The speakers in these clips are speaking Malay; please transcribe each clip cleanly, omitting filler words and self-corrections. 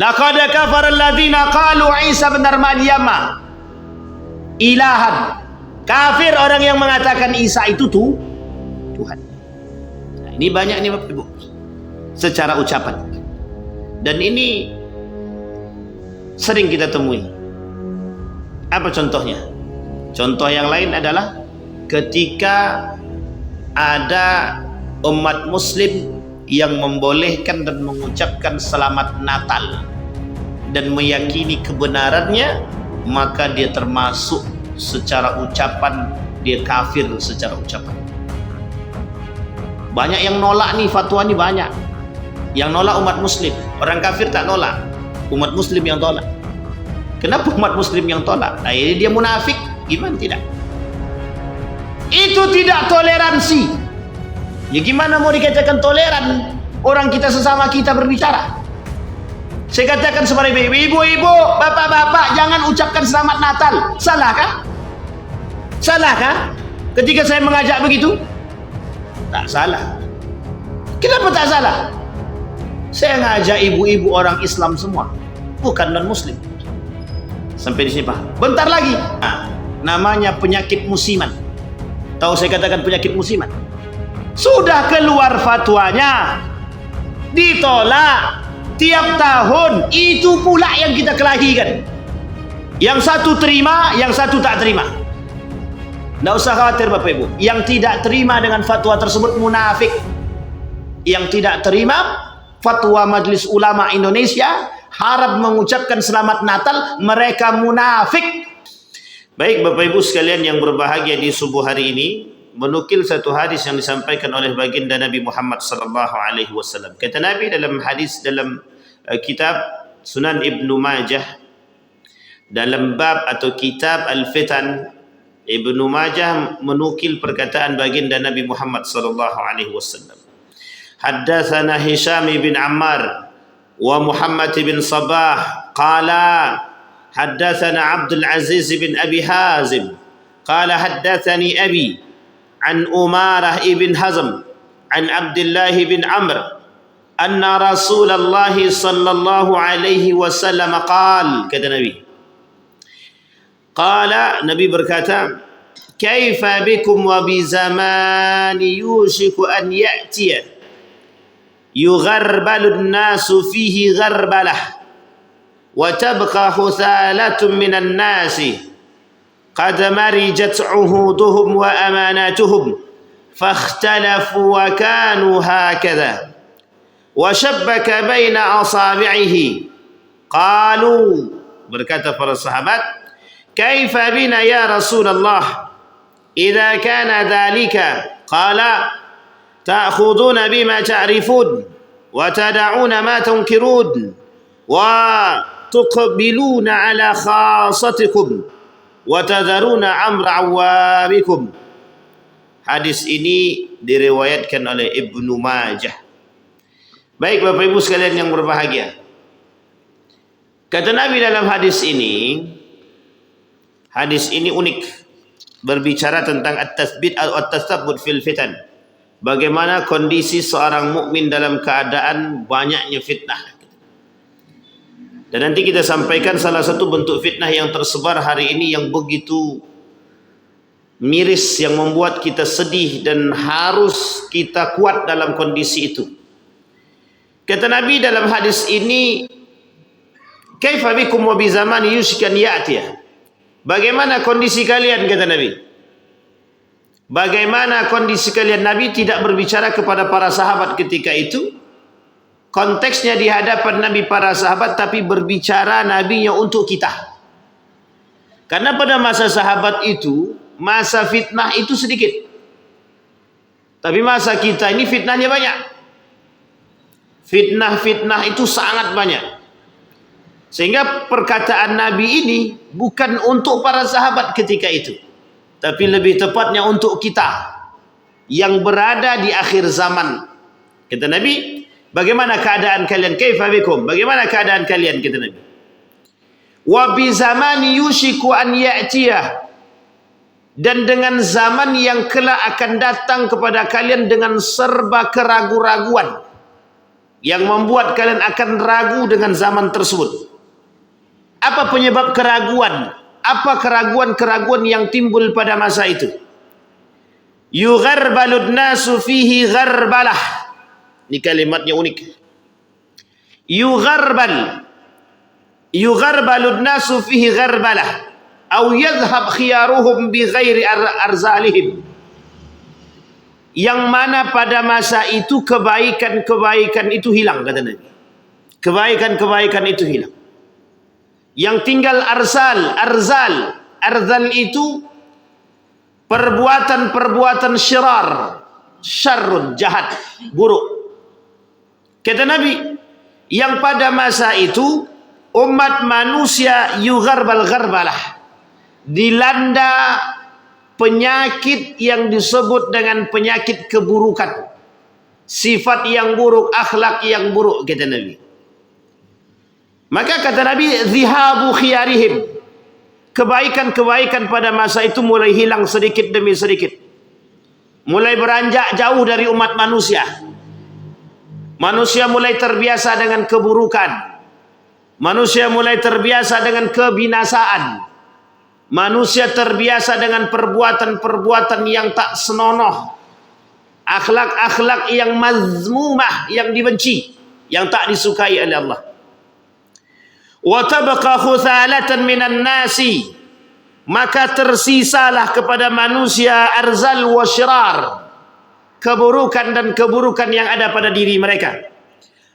Laqad kafara alladziina qalu Isa bin Maryam ilahan. Kafir orang yang mengatakan Isa itu Tuhan. Nah, ini banyak nih Bapak Ibu secara ucapan. Dan ini sering kita temui. Apa contohnya? Contoh yang lain adalah ketika ada umat muslim yang membolehkan dan mengucapkan selamat Natal dan meyakini kebenarannya, maka dia termasuk secara ucapan, dia kafir secara ucapan. Banyak yang nolak nih, fatwa nih banyak yang nolak umat muslim. Orang kafir tak nolak, umat muslim yang tolak. Kenapa umat muslim yang tolak? Nah, ini dia munafik. Gimana tidak? Itu tidak toleransi. Ya gimana mau dikatakan toleran orang kita sesama kita berbicara? Saya katakan kepada ibu-ibu, bapak-bapak, jangan ucapkan selamat Natal. Salah kah? Salah kah? Ketika saya mengajak begitu? Tak salah. Kenapa tak salah? Saya ngajak ibu-ibu orang Islam semua, bukan non-muslim. Sampai di sini Pak. Bentar lagi. Nah, namanya penyakit musiman. Tahu saya katakan penyakit musiman? Sudah keluar fatwanya, ditolak tiap tahun. Itu pula yang kita kelahikan. Yang satu terima, yang satu tak terima. Tidak usah khawatir Bapak Ibu. Yang tidak terima dengan fatwa tersebut munafik. Yang tidak terima fatwa Majelis Ulama Indonesia harap mengucapkan selamat Natal, mereka munafik. Baik Bapak Ibu sekalian yang berbahagia di subuh hari ini, menukil satu hadis yang disampaikan oleh baginda Nabi Muhammad sallallahu alaihi wasallam. Kata Nabi dalam hadis dalam kitab Sunan Ibnu Majah, dalam bab atau kitab Al-Fitan, Ibnu Majah menukil perkataan baginda Nabi Muhammad sallallahu alaihi wasallam. Haddatsana Hisham bin Ammar wa Muhammad bin Sabah qala haddatsana Abdul Aziz bin Abi Hazim qala haddatsani Abi an Umarah ibn Hazm an Abdullah bin Amr anna Rasulullah sallallahu alaihi wasallam qala, kata Nabi, qala, Nabi berkata, kaifa bikum wa bi zamani yushiku an ya'tiya yugharbalu an-nasu fihi gharbalah wa tabqa huthalatun minan nasi qad marijat uhuduhum wa amanatuhum fakhtalafu wa kanu hakadha wa shabbaka baina asabi'ihi. Qalu, berkata para sahabat, kaifa bina ya Rasulullah idza kana dhalika? Qala ta'khuduna bima ta'rifun wa tada'una ma tunkirun wa tuqbiluna ala khasatikum wa tadharuna amra awamikum. Hadis ini diriwayatkan oleh Ibnu Majah. Baik Bapak Ibu sekalian yang berbahagia, kata Nabi dalam hadis ini unik, berbicara tentang at-tathbit atau at-tathabbut fil fitan. Bagaimana kondisi seorang mukmin dalam keadaan banyaknya fitnah. Dan nanti kita sampaikan salah satu bentuk fitnah yang tersebar hari ini yang begitu miris, yang membuat kita sedih dan harus kita kuat dalam kondisi itu. Kata Nabi dalam hadis ini, kaifa bikum wa bi zamani yushkan ya'tiyah. Bagaimana kondisi kalian, kata Nabi. Bagaimana kondisi kalian? Nabi tidak berbicara kepada para sahabat ketika itu. Konteksnya di hadapan Nabi para sahabat, tapi berbicara Nabinya untuk kita. Karena pada masa sahabat itu, masa fitnah itu sedikit. Tapi masa kita ini fitnahnya banyak. Fitnah-fitnah itu sangat banyak. Sehingga perkataan Nabi ini bukan untuk para sahabat ketika itu, tapi lebih tepatnya untuk kita yang berada di akhir zaman. Kata Nabi, bagaimana keadaan kalian? Kaifa bikum? Bagaimana keadaan kalian? Kata Nabi. Wa bi zamani yushiku an ya'tiyah. Dan dengan zaman yang kelak akan datang kepada kalian dengan serba keraguan-raguan. yang membuat kalian akan ragu dengan zaman tersebut. Apa penyebab keraguan? Apa keraguan-keraguan yang timbul pada masa itu? Yugharbalun nasu fihi gharbalah. Ini kalimatnya unik. Yugharbalun nasu fihi gharbalah. Au yadhhab khiyaruhum bi ghairi arzalihim. Yang mana pada masa itu kebaikan-kebaikan itu hilang, kata Nabi. Kebaikan-kebaikan itu hilang. Yang tinggal arzal itu perbuatan-perbuatan syarrun, jahat, buruk. Kata Nabi, yang pada masa itu umat manusia yugharbalah, dilanda penyakit yang disebut dengan penyakit keburukan, sifat yang buruk, akhlak yang buruk, kata Nabi. Maka kata Nabi, zihabu khiyarihim, kebaikan-kebaikan pada masa itu mulai hilang sedikit demi sedikit, mulai beranjak jauh dari umat manusia. Manusia mulai terbiasa dengan keburukan, manusia mulai terbiasa dengan kebinasaan, manusia terbiasa dengan perbuatan-perbuatan yang tak senonoh, akhlak-akhlak yang mazmumah, yang dibenci, yang tak disukai oleh Allah. Wa tabqa khuthalatan minan nasi, maka tersisalah kepada manusia arzal wa syirar, keburukan dan keburukan yang ada pada diri mereka.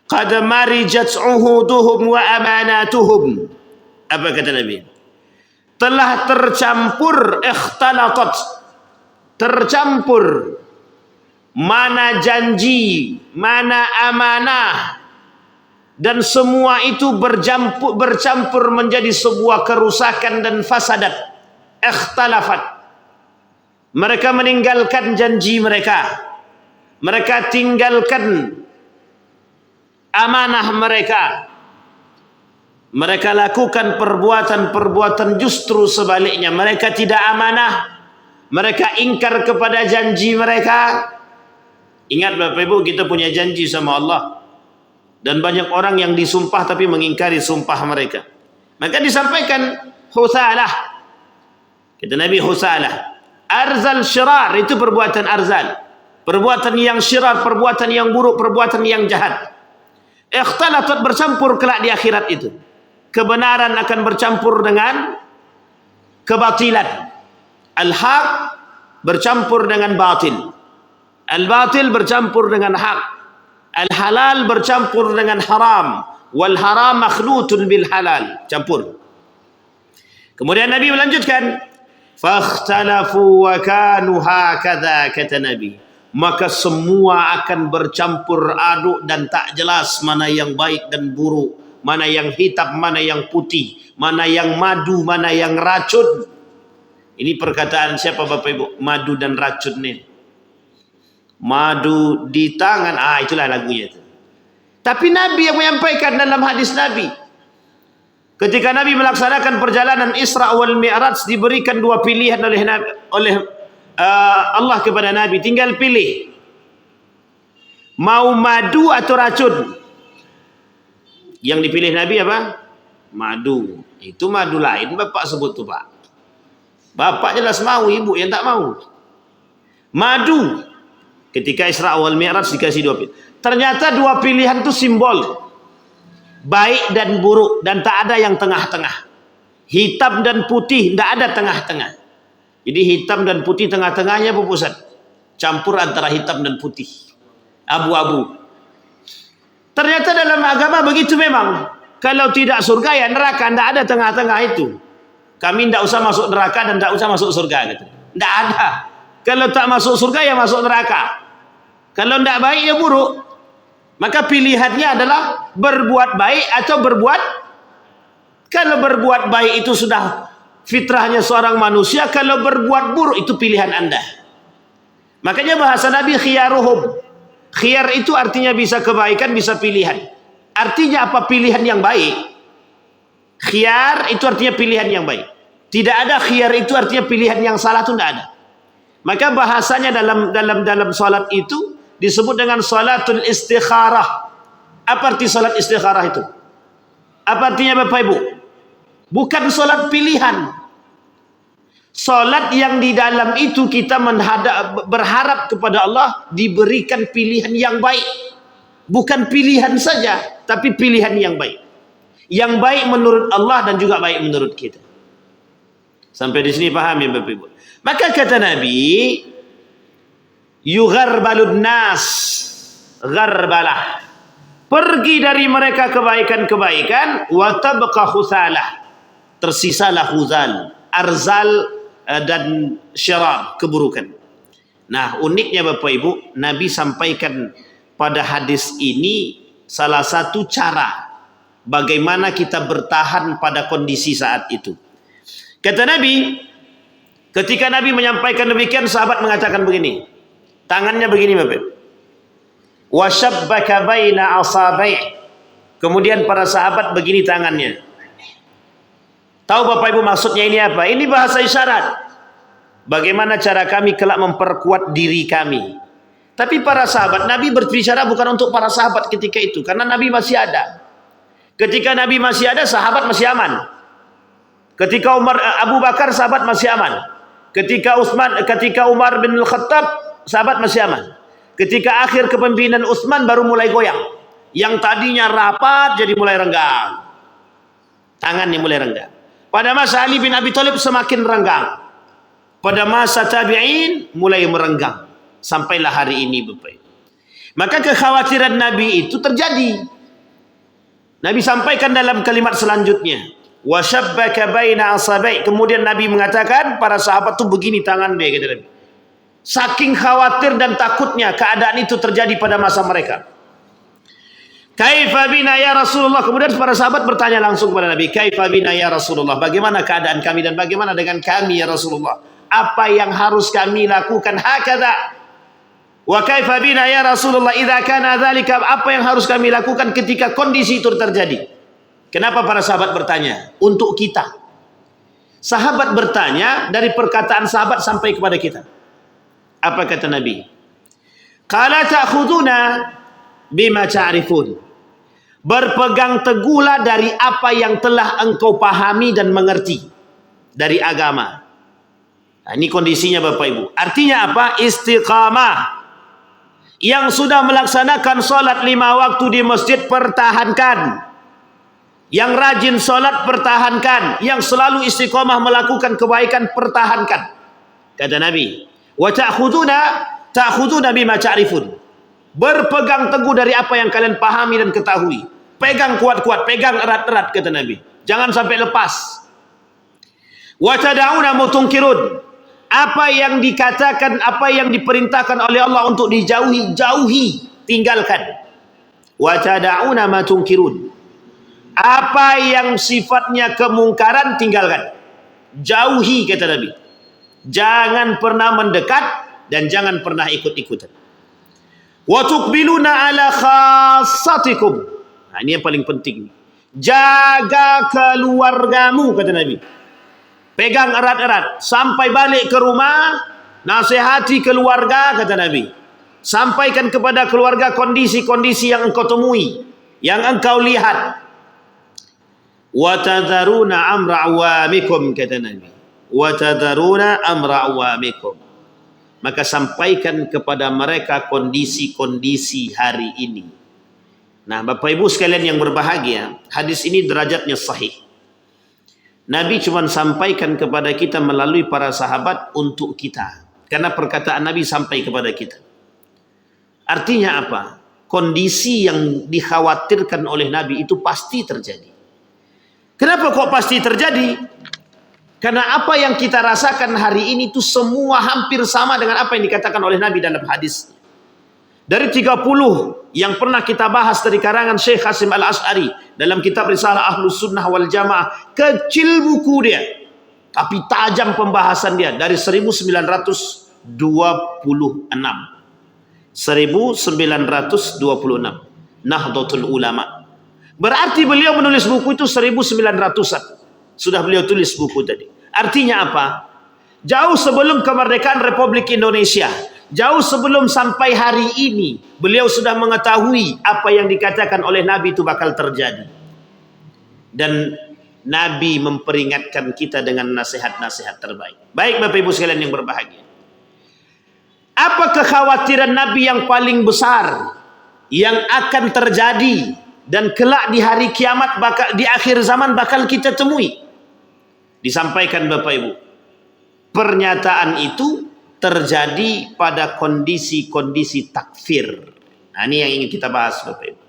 Qad marijat uhuduhum wa amanatuhum. Apa kata Nabi? Telah tercampur, ikhtalatat, tercampur, mana janji, mana amanah, dan semua itu bercampur menjadi sebuah kerusakan dan fasadat. Ikhtalafat. Mereka meninggalkan janji mereka, mereka tinggalkan amanah mereka, mereka lakukan perbuatan-perbuatan justru sebaliknya. Mereka tidak amanah, mereka ingkar kepada janji mereka. Ingat Bapak Ibu, kita punya janji sama Allah, dan banyak orang yang disumpah tapi mengingkari sumpah mereka. Maka disampaikan husalah, kata Nabi, husalah arzal syirar, itu perbuatan arzal, perbuatan yang syirar, perbuatan yang buruk, perbuatan yang jahat. Ikhtalatat, bercampur kelak di akhirat itu. Kebenaran akan bercampur dengan kebatilan. Al-haq bercampur dengan batil. Al-batil bercampur dengan haq. Al-halal bercampur dengan haram. Wal haram makhlutun bil halal. Campur. Kemudian Nabi melanjutkan, fakhtalafu wa kanu hakadha, kata Nabi, maka semua akan bercampur aduk dan tak jelas mana yang baik dan buruk, mana yang hitam, mana yang putih, mana yang madu, mana yang racun. Ini perkataan siapa Bapak Ibu? Madu dan racun ini. Madu di tangan, itulah lagunya itu. Tapi Nabi yang menyampaikan dalam hadis Nabi, ketika Nabi melaksanakan perjalanan Isra wal Mi'raj, diberikan dua pilihan oleh Allah kepada Nabi, tinggal pilih, mau madu atau racun. Yang dipilih Nabi apa? Madu. Itu madu lain Bapak sebut tuh Pak. Bapak jelas mau, ibu yang tak mau. Madu. Ketika Isra wal Mi'raj dikasih dua pilihan. Ternyata dua pilihan itu simbol baik dan buruk, dan tak ada yang tengah-tengah. Hitam dan putih, tidak ada tengah-tengah. Jadi hitam dan putih, tengah-tengahnya pupusat. Campur antara hitam dan putih. Abu-abu. Ternyata dalam agama begitu memang. Kalau tidak surga ya neraka, tidak ada tengah-tengah itu. Kami tidak usah masuk neraka dan tidak usah masuk surga. Gitu. Tidak ada. Kalau tak masuk surga ya masuk neraka. Kalau tidak baik ya buruk. Maka pilihannya adalah berbuat baik atau berbuat. Kalau berbuat baik itu sudah fitrahnya seorang manusia. Kalau berbuat buruk itu pilihan Anda. Makanya bahasa Nabi khiyaruhum. Khiyar itu artinya bisa kebaikan, bisa pilihan. Artinya apa? Pilihan yang baik. Khiyar itu artinya pilihan yang baik. Tidak ada khiyar itu artinya pilihan yang salah, itu tidak ada. Maka bahasanya dalam salat itu disebut dengan salatul istikharah. Apa arti solat istikharah itu? Apa artinya Bapak Ibu? Bukan solat pilihan. Solat yang di dalam itu kita berharap kepada Allah diberikan pilihan yang baik. Bukan pilihan saja, tapi pilihan yang baik. Yang baik menurut Allah dan juga baik menurut kita. Sampai di sini paham ya Bapak Ibu? Maka kata Nabi, yugharbalun nas gharbalah. Pergi dari mereka kebaikan-kebaikan, wa tabqa khusalah. Tersisalah khuzal, arzal dan syarar, keburukan. Nah, uniknya Bapak Ibu, Nabi sampaikan pada hadis ini salah satu cara bagaimana kita bertahan pada kondisi saat itu. Kata Nabi, ketika Nabi menyampaikan demikian, sahabat mengatakan begini. Tangannya begini Bapak Ibu. Wa shabbaka baina asabai'. Kemudian para sahabat begini tangannya. Tahu Bapak Ibu maksudnya ini apa? Ini bahasa isyarat. Bagaimana cara kami kelak memperkuat diri kami. Tapi para sahabat, Nabi berbicara bukan untuk para sahabat ketika itu, karena Nabi masih ada. Ketika Nabi masih ada, sahabat masih aman. Ketika Abu Bakar, sahabat masih aman. Ketika Umar bin Al-Khattab, sahabat masih aman. Ketika akhir kepemimpinan Utsman baru mulai goyang. Yang tadinya rapat jadi mulai renggang. Tangannya mulai renggang. Pada masa Ali bin Abi Thalib semakin renggang. Pada masa tabi'in mulai merenggang. Sampailah hari ini Bapak. Maka kekhawatiran Nabi itu terjadi. Nabi sampaikan dalam kalimat selanjutnya. Wa shabbaka baina asabai'. Kemudian Nabi mengatakan, para sahabat tuh begini tangan dia, kata Nabi. Saking khawatir dan takutnya keadaan itu terjadi pada masa mereka. Kaifa bina ya Rasulullah. Kemudian para sahabat bertanya langsung kepada Nabi, Kaifa bina ya Rasulullah. Bagaimana keadaan kami dan bagaimana dengan kami ya Rasulullah? Apa yang harus kami lakukan? Hakadha. Wa kaifa bina ya Rasulullah idza kana dzalika. Apa yang harus kami lakukan ketika kondisi itu terjadi? Kenapa para sahabat bertanya? Untuk kita. Sahabat bertanya dari perkataan sahabat sampai kepada kita. Apa kata Nabi? Qala ta'khuduna bima ta'rifun. Berpegang teguhlah dari apa yang telah engkau pahami dan mengerti dari agama. Nah, ini kondisinya Bapak Ibu. Artinya apa? Istiqamah. Yang sudah melaksanakan sholat 5 waktu di masjid, pertahankan. Yang rajin sholat, pertahankan. Yang selalu istiqamah melakukan kebaikan, pertahankan. Kata Nabi, wa ta'khuduna bima ta'rifun. Berpegang teguh dari apa yang kalian pahami dan ketahui. Pegang kuat-kuat, pegang erat-erat, kata Nabi. Jangan sampai lepas. Wa tad'una mutunkirun. Apa yang dikatakan, apa yang diperintahkan oleh Allah untuk dijauhi, jauhi, tinggalkan. Wa tad'una ma tunkirun. Apa yang sifatnya kemungkaran, tinggalkan. Jauhi, kata Nabi. Jangan pernah mendekat dan jangan pernah ikut-ikutan. Wa tuqbiluna ala khassatikum. Nah, ini yang paling penting. Jaga keluargamu, kata Nabi. Pegang erat-erat sampai balik ke rumah, nasihati keluarga, kata Nabi. Sampaikan kepada keluarga kondisi-kondisi yang engkau temui, yang engkau lihat. Wa tadharuna amra awamikum, kata Nabi. Wa tadharuna amra awamikum. Maka sampaikan kepada mereka kondisi-kondisi hari ini. Nah, Bapak Ibu sekalian yang berbahagia, hadis ini derajatnya sahih. Nabi cuma sampaikan kepada kita melalui para sahabat untuk kita. Karena perkataan Nabi sampai kepada kita. Artinya apa? Kondisi yang dikhawatirkan oleh Nabi itu pasti terjadi. Kenapa kok pasti terjadi? Karena apa yang kita rasakan hari ini itu semua hampir sama dengan apa yang dikatakan oleh Nabi dalam hadis. Dari 30 yang pernah kita bahas dari karangan Syekh Hasim Al-Asy'ari dalam kitab Risalah Ahlus Sunnah wal Jamaah, kecil buku dia, tapi tajam pembahasan dia dari 1926. 1926 Nahdlatul Ulama. Berarti beliau menulis buku itu 1900-an. Sudah beliau tulis buku tadi. Artinya apa? Jauh sebelum kemerdekaan Republik Indonesia, Jauh sebelum sampai hari ini, beliau sudah mengetahui apa yang dikatakan oleh Nabi itu bakal terjadi. Dan Nabi memperingatkan kita dengan nasihat-nasihat terbaik. Baik Bapak Ibu sekalian yang berbahagia. Apa kekhawatiran Nabi yang paling besar yang akan terjadi dan kelak di hari kiamat, di akhir zaman bakal kita temui? Disampaikan Bapak Ibu. Pernyataan itu terjadi pada kondisi-kondisi takfir. Nah, ini yang ingin kita bahas Bapak Ibu.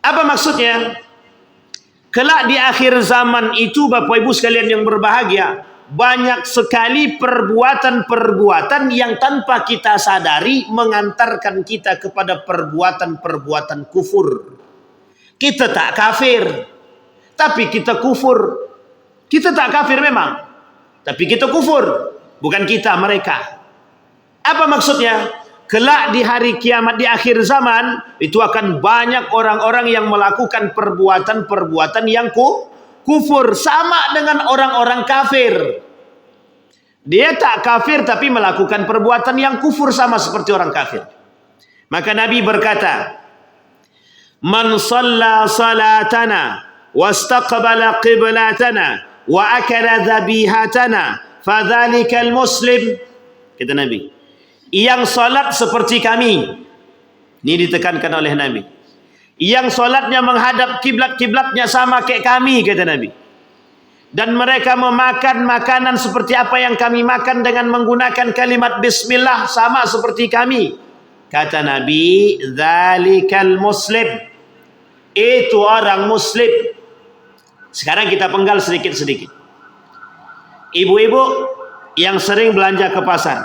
Apa maksudnya? Kelak di akhir zaman itu Bapak Ibu sekalian yang berbahagia, banyak sekali perbuatan-perbuatan yang tanpa kita sadari mengantarkan kita kepada perbuatan-perbuatan kufur. Kita tak kafir, tapi kita kufur. Kita tak kafir memang, tapi kita kufur. Bukan kita, mereka. Apa maksudnya? Kelak di hari kiamat, di akhir zaman, itu akan banyak orang-orang yang melakukan perbuatan-perbuatan yang kufur. Sama dengan orang-orang kafir. Dia tak kafir tapi melakukan perbuatan yang kufur, sama seperti orang kafir. Maka Nabi berkata, Man shalla salatana, wastaqbala qiblatana, wa akala dhabihatana, fadhalikal muslim. Kata Nabi, yang salat seperti kami. Ini ditekankan oleh Nabi. Yang salatnya menghadap kiblat-kiblatnya sama kayak kami, kata Nabi. Dan mereka memakan makanan seperti apa yang kami makan dengan menggunakan kalimat bismillah, sama seperti kami. Kata Nabi, dzalikal muslim. Itu orang muslim. Sekarang kita penggal sedikit-sedikit. Ibu-ibu yang sering belanja ke pasar,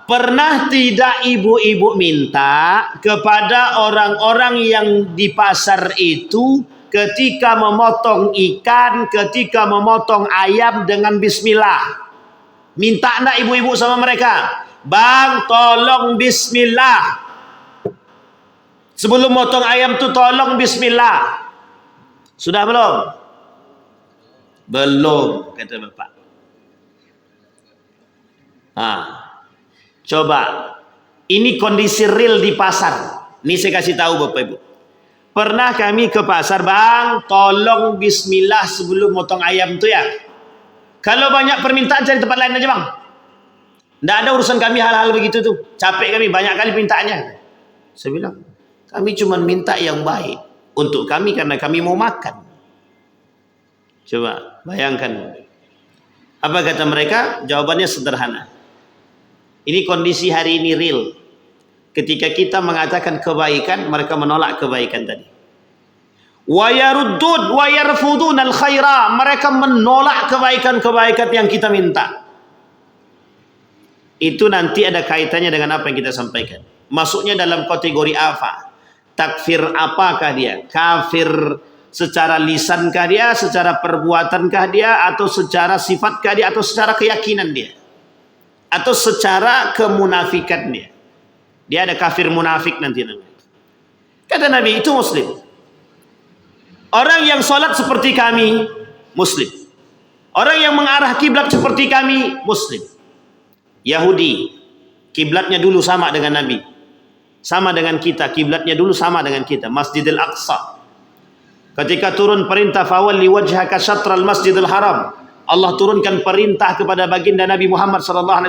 pernah tidak ibu-ibu minta kepada orang-orang yang di pasar itu ketika memotong ikan, ketika memotong ayam dengan bismillah? Minta enggak ibu-ibu sama mereka? Bang, tolong bismillah. Sebelum motong ayam tuh tolong bismillah. Sudah belum? Belum, kata Bapak. Coba, ini kondisi real di pasar. Ini saya kasih tahu Bapak Ibu. Pernah kami ke pasar, Bang, tolong bismillah sebelum motong ayam tuh ya. Kalau banyak permintaan cari tempat lain aja Bang. Tidak ada urusan kami hal-hal begitu tuh. Capek kami, banyak kali permintaannya. Saya bilang, kami cuma minta yang baik untuk kami karena kami mau makan. Coba bayangkan. Apa kata mereka? Jawabannya sederhana. Ini kondisi hari ini real. Ketika kita mengatakan kebaikan, mereka menolak kebaikan tadi. Wa yaruddun wa yarfudun al-khaira. Mereka menolak kebaikan-kebaikan yang kita minta. Itu nanti ada kaitannya dengan apa yang kita sampaikan. Masuknya dalam kategori apa? Takfir apakah dia? Kafir secara lisankah dia, secara perbuatankah dia, atau secara sifatkah dia, atau secara keyakinan dia, atau secara kemunafikan dia? Dia ada kafir munafik nanti namanya. Kata Nabi, itu muslim. Orang yang sholat seperti kami, muslim. Orang yang mengarah kiblat seperti kami, muslim. Yahudi, kiblatnya dulu sama dengan Nabi, sama dengan kita, kiblatnya dulu sama dengan kita, Masjidil Aqsa. Ketika turun perintah fawalli wajhaka syatral Masjidil Haram, Allah turunkan perintah kepada baginda Nabi Muhammad SAW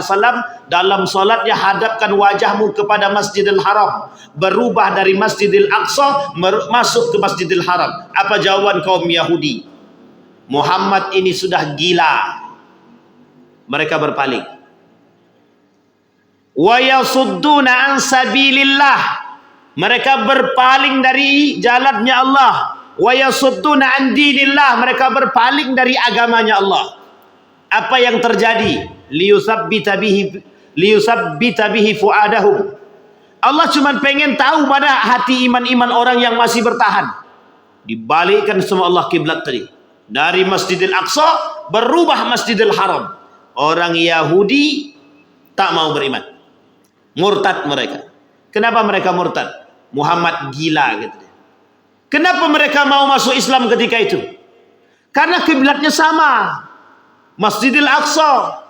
dalam solatnya, hadapkan wajahmu kepada Masjidil Haram. Berubah dari Masjidil Aqsa masuk ke Masjidil Haram. Apa jawaban kaum Yahudi? Muhammad ini sudah gila. Mereka berpaling. Wa yasudduna an sabilillah. Mereka berpaling dari jalannya Allah. Wa yasudduna an dinillah. Mereka berpaling dari agamanya Allah. Apa yang terjadi? Liyusabbita bihi fuadahum. Allah cuma pengen tahu mana hati iman-iman orang yang masih bertahan. Dibalikkan semua Allah kiblat tadi. Dari Masjidil Aqsa berubah Masjidil Haram. Orang Yahudi tak mau beriman. Murtad mereka. Kenapa mereka murtad? Muhammad gila gitu. Kenapa mereka mau masuk Islam ketika itu? Karena kiblatnya sama. Masjidil Aqsa.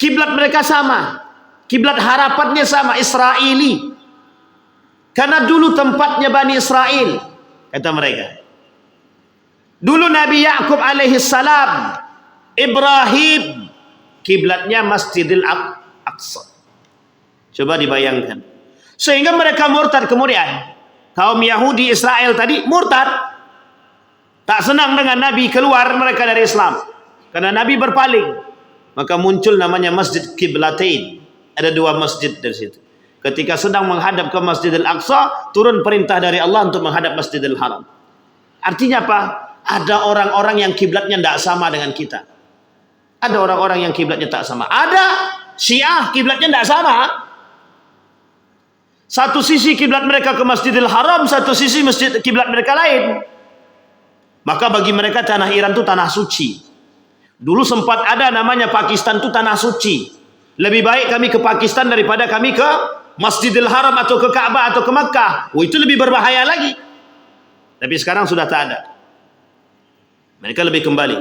Kiblat mereka sama. Kiblat harapannya sama, Israeli. Karena dulu tempatnya Bani Israel, kata mereka. Dulu Nabi Yakub alaihi salam, Ibrahim, kiblatnya Masjidil Aqsa. Coba dibayangkan. Sehingga mereka murtad kemudian. Kaum Yahudi Israel tadi murtad. Tak senang dengan Nabi, keluar mereka dari Islam. Karena Nabi berpaling. Maka muncul namanya Masjid Qiblatain. Ada dua masjid dari situ. Ketika sedang menghadap ke Masjidil Aqsa, turun perintah dari Allah untuk menghadap Masjidil Haram. Artinya apa? Ada orang-orang yang kiblatnya tidak sama dengan kita. Ada orang-orang yang kiblatnya tak sama. Ada Syiah kiblatnya tidak sama. Satu sisi kiblat mereka ke Masjidil Haram, satu sisi masjid kiblat mereka lain. Maka bagi mereka tanah Iran itu tanah suci. Dulu sempat ada namanya Pakistan itu tanah suci. Lebih baik kami ke Pakistan daripada kami ke Masjidil Haram atau ke Ka'bah atau ke Makkah. Oh, itu lebih berbahaya lagi. Tapi sekarang sudah tak ada. Mereka lebih kembali.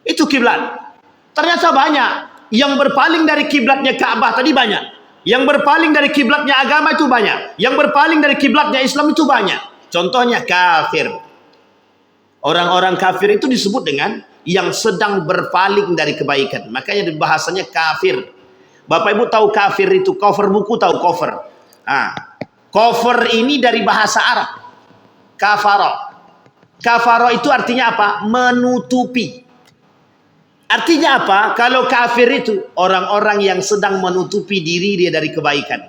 Itu kiblat. Ternyata banyak yang berpaling dari kiblatnya Ka'bah tadi banyak. Yang berpaling dari kiblatnya agama itu banyak. Yang berpaling dari kiblatnya Islam itu banyak. Contohnya kafir. Orang-orang kafir itu disebut dengan yang sedang berpaling dari kebaikan. Makanya bahasanya kafir. Bapak Ibu tahu kafir itu, cover buku tahu cover. Cover ini dari bahasa Arab. Kafaro. Kafaro itu artinya apa? Menutupi. Artinya apa? Kalau kafir itu orang-orang yang sedang menutupi diri dia dari kebaikan.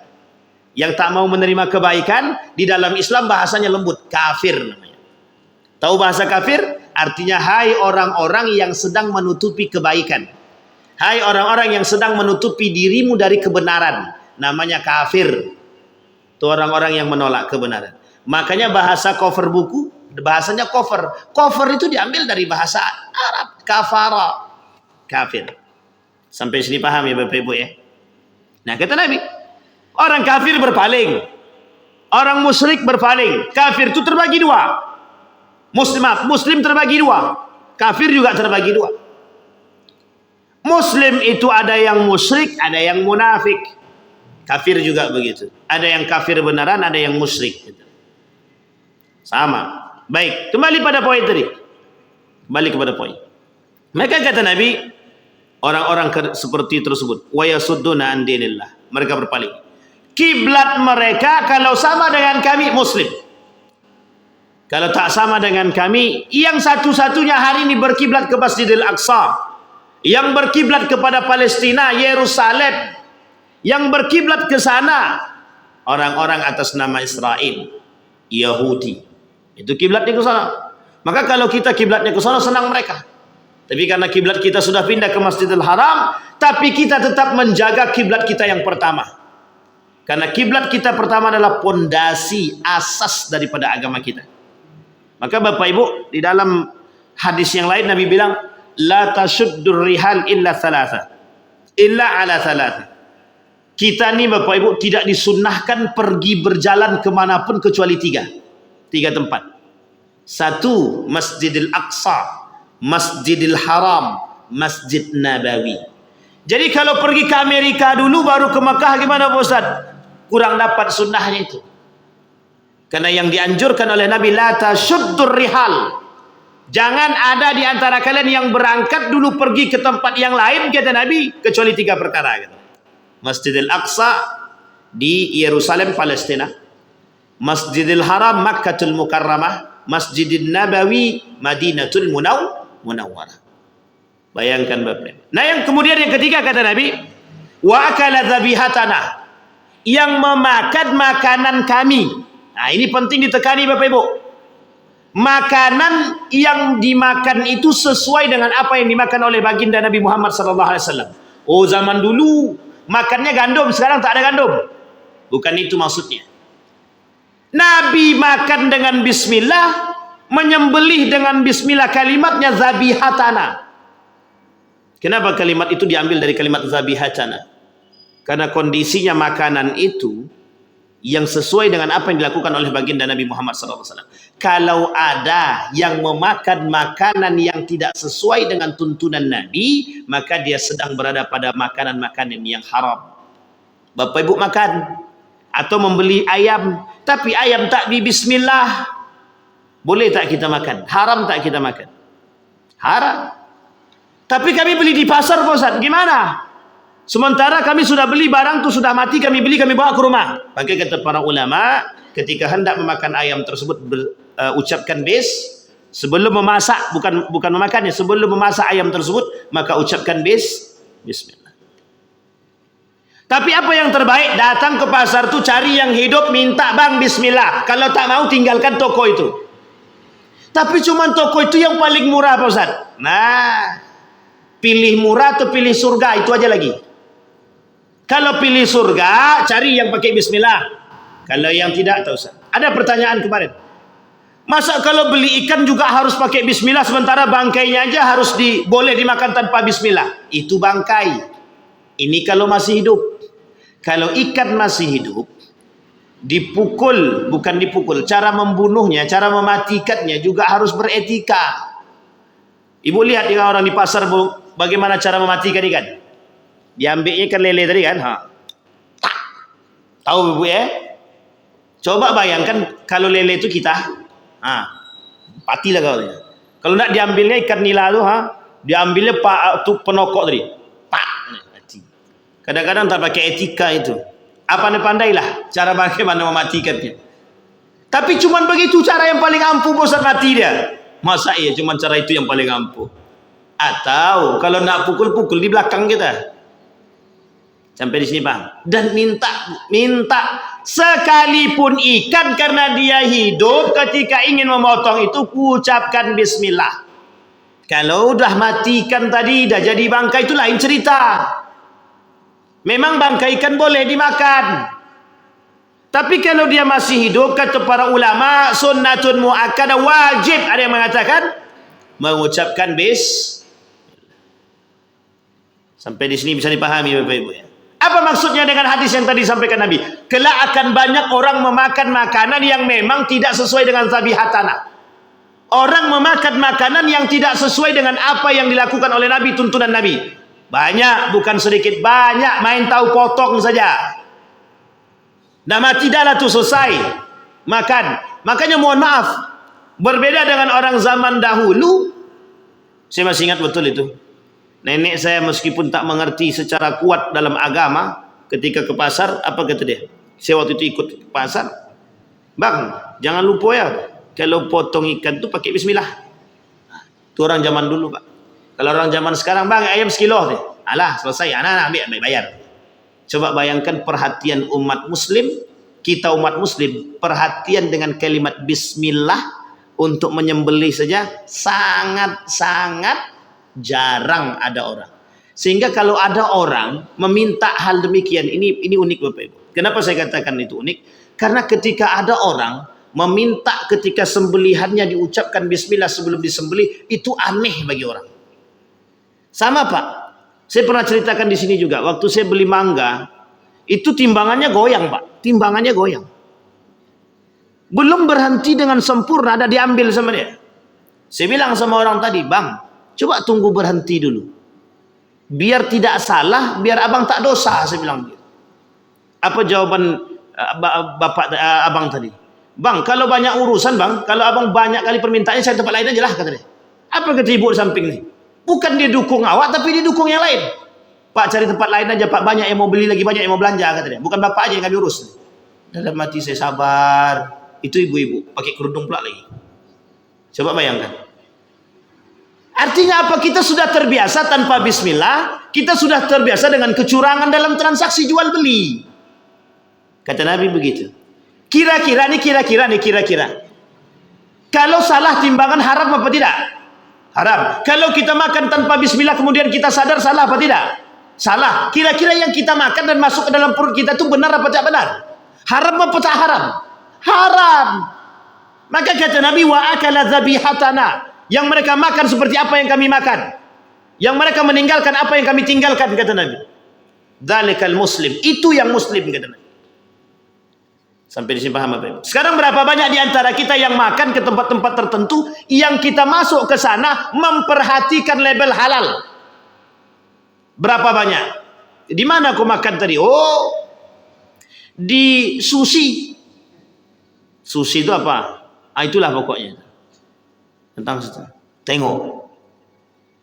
Yang tak mau menerima kebaikan, di dalam Islam bahasanya lembut, kafir namanya. Tahu bahasa kafir? Artinya hai orang-orang yang sedang menutupi kebaikan. Hai orang-orang yang sedang menutupi dirimu dari kebenaran. Namanya kafir. Itu orang-orang yang menolak kebenaran. Makanya bahasa cover buku, bahasanya cover. Cover itu diambil dari bahasa Arab. Kafara. Kafir. Sampai sini paham ya Bapak Ibu ya? Nah kata Nabi, orang kafir berpaling. Orang musyrik berpaling. Kafir itu terbagi dua. Muslim terbagi dua. Kafir juga terbagi dua. Muslim itu ada yang musyrik, ada yang munafik. Kafir juga begitu. Ada yang kafir beneran, ada yang musyrik. Sama. Baik, kembali pada poin tadi. Kembali kepada poin. Maka kata Nabi, orang-orang seperti tersebut, wa yasudduna an dinillah. Mereka berpaling. Kiblat mereka kalau sama dengan kami Muslim. Kalau tak sama dengan kami, yang satu-satunya hari ini berkiblat ke Masjidil Aqsa. Yang berkiblat kepada Palestina, Yerusalem, yang berkiblat ke sana orang-orang atas nama Israel, Yahudi. Itu kiblatnya ke sana. Maka kalau kita kiblatnya ke sana senang mereka. Tapi karena kiblat kita sudah pindah ke Masjidil Haram, tapi kita tetap menjaga kiblat kita yang pertama. Karena kiblat kita pertama adalah pondasi asas daripada agama kita. Maka Bapak Ibu, di dalam hadis yang lain Nabi bilang, la tasuddur rihal illa thalatha. Illa ala thalatha. Kita ni Bapak Ibu tidak disunnahkan pergi berjalan kemanapun kecuali tiga. Tiga tempat. Satu, Masjidil Aqsa, Masjidil Haram, Masjid Nabawi. Jadi kalau pergi ke Amerika dulu baru ke Makkah gimana Pak Ustaz? Kurang dapat sunnahnya itu. Karena yang dianjurkan oleh Nabi, la tasuddur rihal. Jangan ada di antara kalian yang berangkat dulu pergi ke tempat yang lain, kata Nabi, kecuali tiga perkara. Masjidil Aqsa di Yerusalem, Palestina. Masjidil Haram, Makkatul Mukarramah. Masjidil Nabawi, Madinatul Munawwarah. Bayangkan Bapak. Nah yang kemudian yang ketiga kata Nabi, wa akala dhabihatana. Yang memakan makanan kami. Nah ini penting ditekani Bapak Ibu. Makanan yang dimakan itu sesuai dengan apa yang dimakan oleh baginda Nabi Muhammad SAW. Oh zaman dulu makannya gandum, sekarang tak ada gandum. Bukan itu maksudnya. Nabi makan dengan bismillah, menyembelih dengan bismillah, kalimatnya zabihatana. Kenapa kalimat itu diambil dari kalimat zabihatana? Karena kondisinya makanan itu yang sesuai dengan apa yang dilakukan oleh baginda Nabi Muhammad SAW. Kalau ada yang memakan makanan yang tidak sesuai dengan tuntunan Nabi, maka dia sedang berada pada makanan-makanan yang haram. Bapak ibu makan atau membeli ayam, tapi ayam tak bismillah, boleh tak kita makan? Haram tak kita makan? Haram. Tapi kami beli di pasar, Pak Ustaz, gimana? Sementara kami sudah beli barang tu sudah mati, kami beli, kami bawa ke rumah. Maka kata para ulama, ketika hendak memakan ayam tersebut, ucapkan bis sebelum memasak, bukan memakannya, sebelum memasak ayam tersebut, maka ucapkan bismillah. Tapi apa yang terbaik? Datang ke pasar tu cari yang hidup, minta bang bismillah. Kalau tak mau tinggalkan toko itu. Tapi cuma toko itu yang paling murah, Pak Ustaz. Nah, pilih murah atau pilih surga, itu aja lagi. Kalau pilih surga, cari yang pakai bismillah. Kalau yang tidak, tak usah. Ada pertanyaan kemarin. Masa kalau beli ikan juga harus pakai bismillah, sementara bangkainya aja boleh dimakan tanpa bismillah? Itu bangkai. Ini kalau masih hidup. Kalau ikan masih hidup, dipukul, bukan dipukul, cara membunuhnya, cara mematikannya juga harus beretika. Ibu lihat orang di pasar, Bu, bagaimana cara mematikan ikan? Diambilnya ikan lele tadi kan, tahu Bu ya? Coba bayangkan kalau lele itu kita, patilah kau. Kalau nak diambilnya ikan nila tu, diambilnya tu penokok tadi, mati. Kadang-kadang tak pakai etika itu. Apa anda pandailah cara bagaimana mematikannya. Tapi cuma begitu cara yang paling ampuh, bosan mati dia. Masa iya cuma cara itu yang paling ampuh? Atau kalau nak pukul-pukul di belakang kita. Sampai di sini bang. Dan minta sekalipun ikan karena dia hidup, ketika ingin memotong itu ucapkan bismillah. Kalau udah matikan tadi, dah jadi bangkai, itu lain cerita. Memang bangkai ikan boleh dimakan. Tapi kalau dia masih hidup, kata para ulama, sunnatun mu'akkadah, wajib, ada yang mengatakan, mengucapkan Sampai di sini bisa dipahami Bapak Ibu ya. Apa maksudnya dengan hadis yang tadi disampaikan Nabi? Kelak akan banyak orang memakan makanan yang memang tidak sesuai dengan zabihatana. Orang memakan makanan yang tidak sesuai dengan apa yang dilakukan oleh Nabi, tuntunan Nabi. Banyak, bukan sedikit, banyak, main tahu potong saja. Nah mati dah lah tu, selesai makan. Makanya mohon maaf, berbeda dengan orang zaman dahulu. Saya masih ingat betul itu. Nenek saya meskipun tak mengerti secara kuat dalam agama, ketika ke pasar, apa kata dia? Saya waktu itu ikut ke pasar. Bang, jangan lupa ya, kalau potong ikan tu pakai bismillah. Itu orang zaman dulu, Pak. Kalau orang zaman sekarang, bang, ayam sekilo deh. Alah, selesai, anak ambil bayar. Coba bayangkan perhatian umat muslim, kita umat muslim, perhatian dengan kalimat bismillah untuk menyembelih saja sangat-sangat jarang ada orang. Sehingga kalau ada orang meminta hal demikian, ini unik Bapak Ibu. Kenapa saya katakan itu unik? Karena ketika ada orang meminta ketika sembelihannya diucapkan bismillah sebelum disembelih, itu aneh bagi orang. Sama Pak, saya pernah ceritakan di sini juga. Waktu saya beli mangga, itu timbangannya goyang Pak, timbangannya goyang. Belum berhenti dengan sempurna, ada diambil sama dia. Saya bilang sama orang tadi, bang, coba tunggu berhenti dulu. Biar tidak salah, biar abang tak dosa, saya bilang. Apa jawaban abang tadi? Bang, kalau banyak urusan bang, kalau abang banyak kali permintaannya, saya tempat lain aja lah, kata dia. Apa kata ibu di samping nih? Bukan dia dukung awak, tapi dia dukung yang lain. Pak, cari tempat lain aja Pak, banyak yang mau beli lagi, banyak yang mau belanja, kata dia. Bukan bapak aja yang kami urus. Dalam hati saya sabar. Itu ibu-ibu, pakai kerudung pula lagi. Coba bayangkan. Artinya apa? Kita sudah terbiasa tanpa bismillah, kita sudah terbiasa dengan kecurangan dalam transaksi jual beli. Kata Nabi begitu. Kira-kira. Kalau salah timbangan haram apa tidak? Haram. Kalau kita makan tanpa bismillah kemudian kita sadar, salah apa tidak? Salah. Kira-kira yang kita makan dan masuk ke dalam perut kita itu benar apa tidak benar? Haram apa tak haram? Haram. Maka kata Nabi, wa akala zabihatana. Yang mereka makan seperti apa yang kami makan. Yang mereka meninggalkan apa yang kami tinggalkan, kata Nabi. Dzalikal muslim. Itu yang muslim, kata Nabi. Sampai di sini paham Bapak Ibu? Sekarang berapa banyak di antara kita yang makan ke tempat-tempat tertentu yang kita masuk ke sana memperhatikan label halal? Berapa banyak? Di mana aku makan tadi? Oh, di sushi. Sushi itu apa? Itulah pokoknya. Tentang situ. Tengok.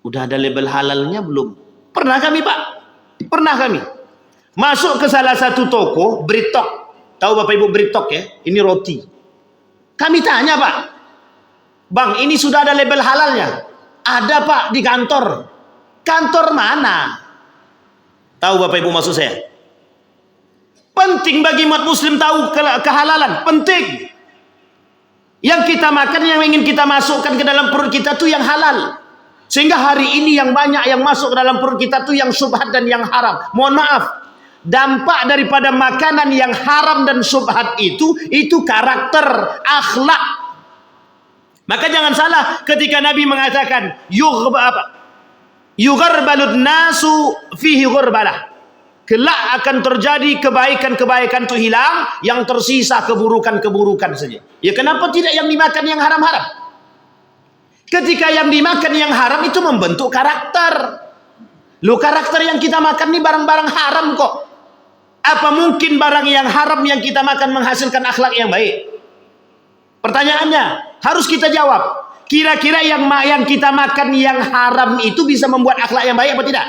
Udah ada label halalnya belum? Pernah kami Pak? Pernah kami. Masuk ke salah satu toko, Britok. Tahu Bapak Ibu Britok ya? Ini roti. Kami tanya Pak. Bang, ini sudah ada label halalnya? Ada Pak di kantor. Kantor mana? Tahu Bapak Ibu maksud saya? Penting bagi umat muslim tahu kehalalan. Penting. Yang kita makan, yang ingin kita masukkan ke dalam perut kita itu yang halal. Sehingga hari ini yang banyak yang masuk ke dalam perut kita itu yang syubhat dan yang haram. Mohon maaf. Dampak daripada makanan yang haram dan syubhat itu karakter, akhlak. Maka jangan salah ketika Nabi mengatakan yugharbalud nasu fihi ghurbalah. Kelak akan terjadi kebaikan-kebaikan itu hilang, yang tersisa keburukan-keburukan saja. Ya kenapa tidak yang dimakan yang haram-haram? Ketika yang dimakan yang haram itu membentuk karakter. Loh, karakter yang kita makan ini barang-barang haram kok. Apa mungkin barang yang haram yang kita makan menghasilkan akhlak yang baik? Pertanyaannya harus kita jawab. Kira-kira yang kita makan yang haram itu bisa membuat akhlak yang baik apa tidak?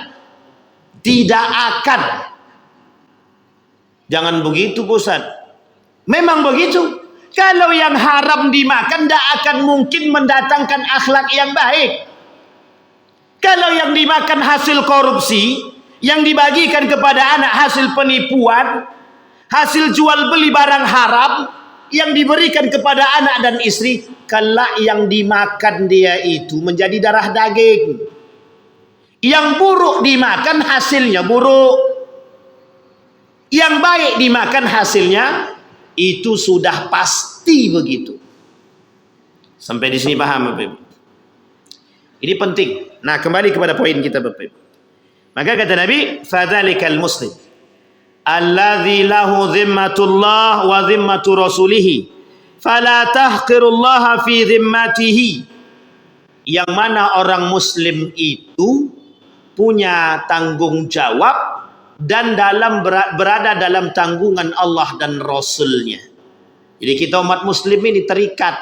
Tidak akan. Jangan begitu Ustaz. Memang begitu. Kalau yang haram dimakan tidak akan mungkin mendatangkan akhlak yang baik. Kalau yang dimakan hasil korupsi, yang dibagikan kepada anak hasil penipuan, hasil jual beli barang haram, yang diberikan kepada anak dan istri, kelak yang dimakan dia itu menjadi darah daging. Yang buruk dimakan hasilnya buruk. Yang baik dimakan hasilnya itu sudah pasti begitu. Sampai di sini paham Bapak Ibu? Ini penting. Nah, kembali kepada poin kita Bapak Ibu. Maka kata Nabi, fadzalikal muslim alladzi lahu dhimmatullah wa dhimmatu rasulih fala tahqirullaha fi dhimmatihi. Yang mana orang muslim itu punya tanggung jawab dan berada dalam tanggungan Allah dan Rasulnya. Jadi kita umat muslim ini terikat.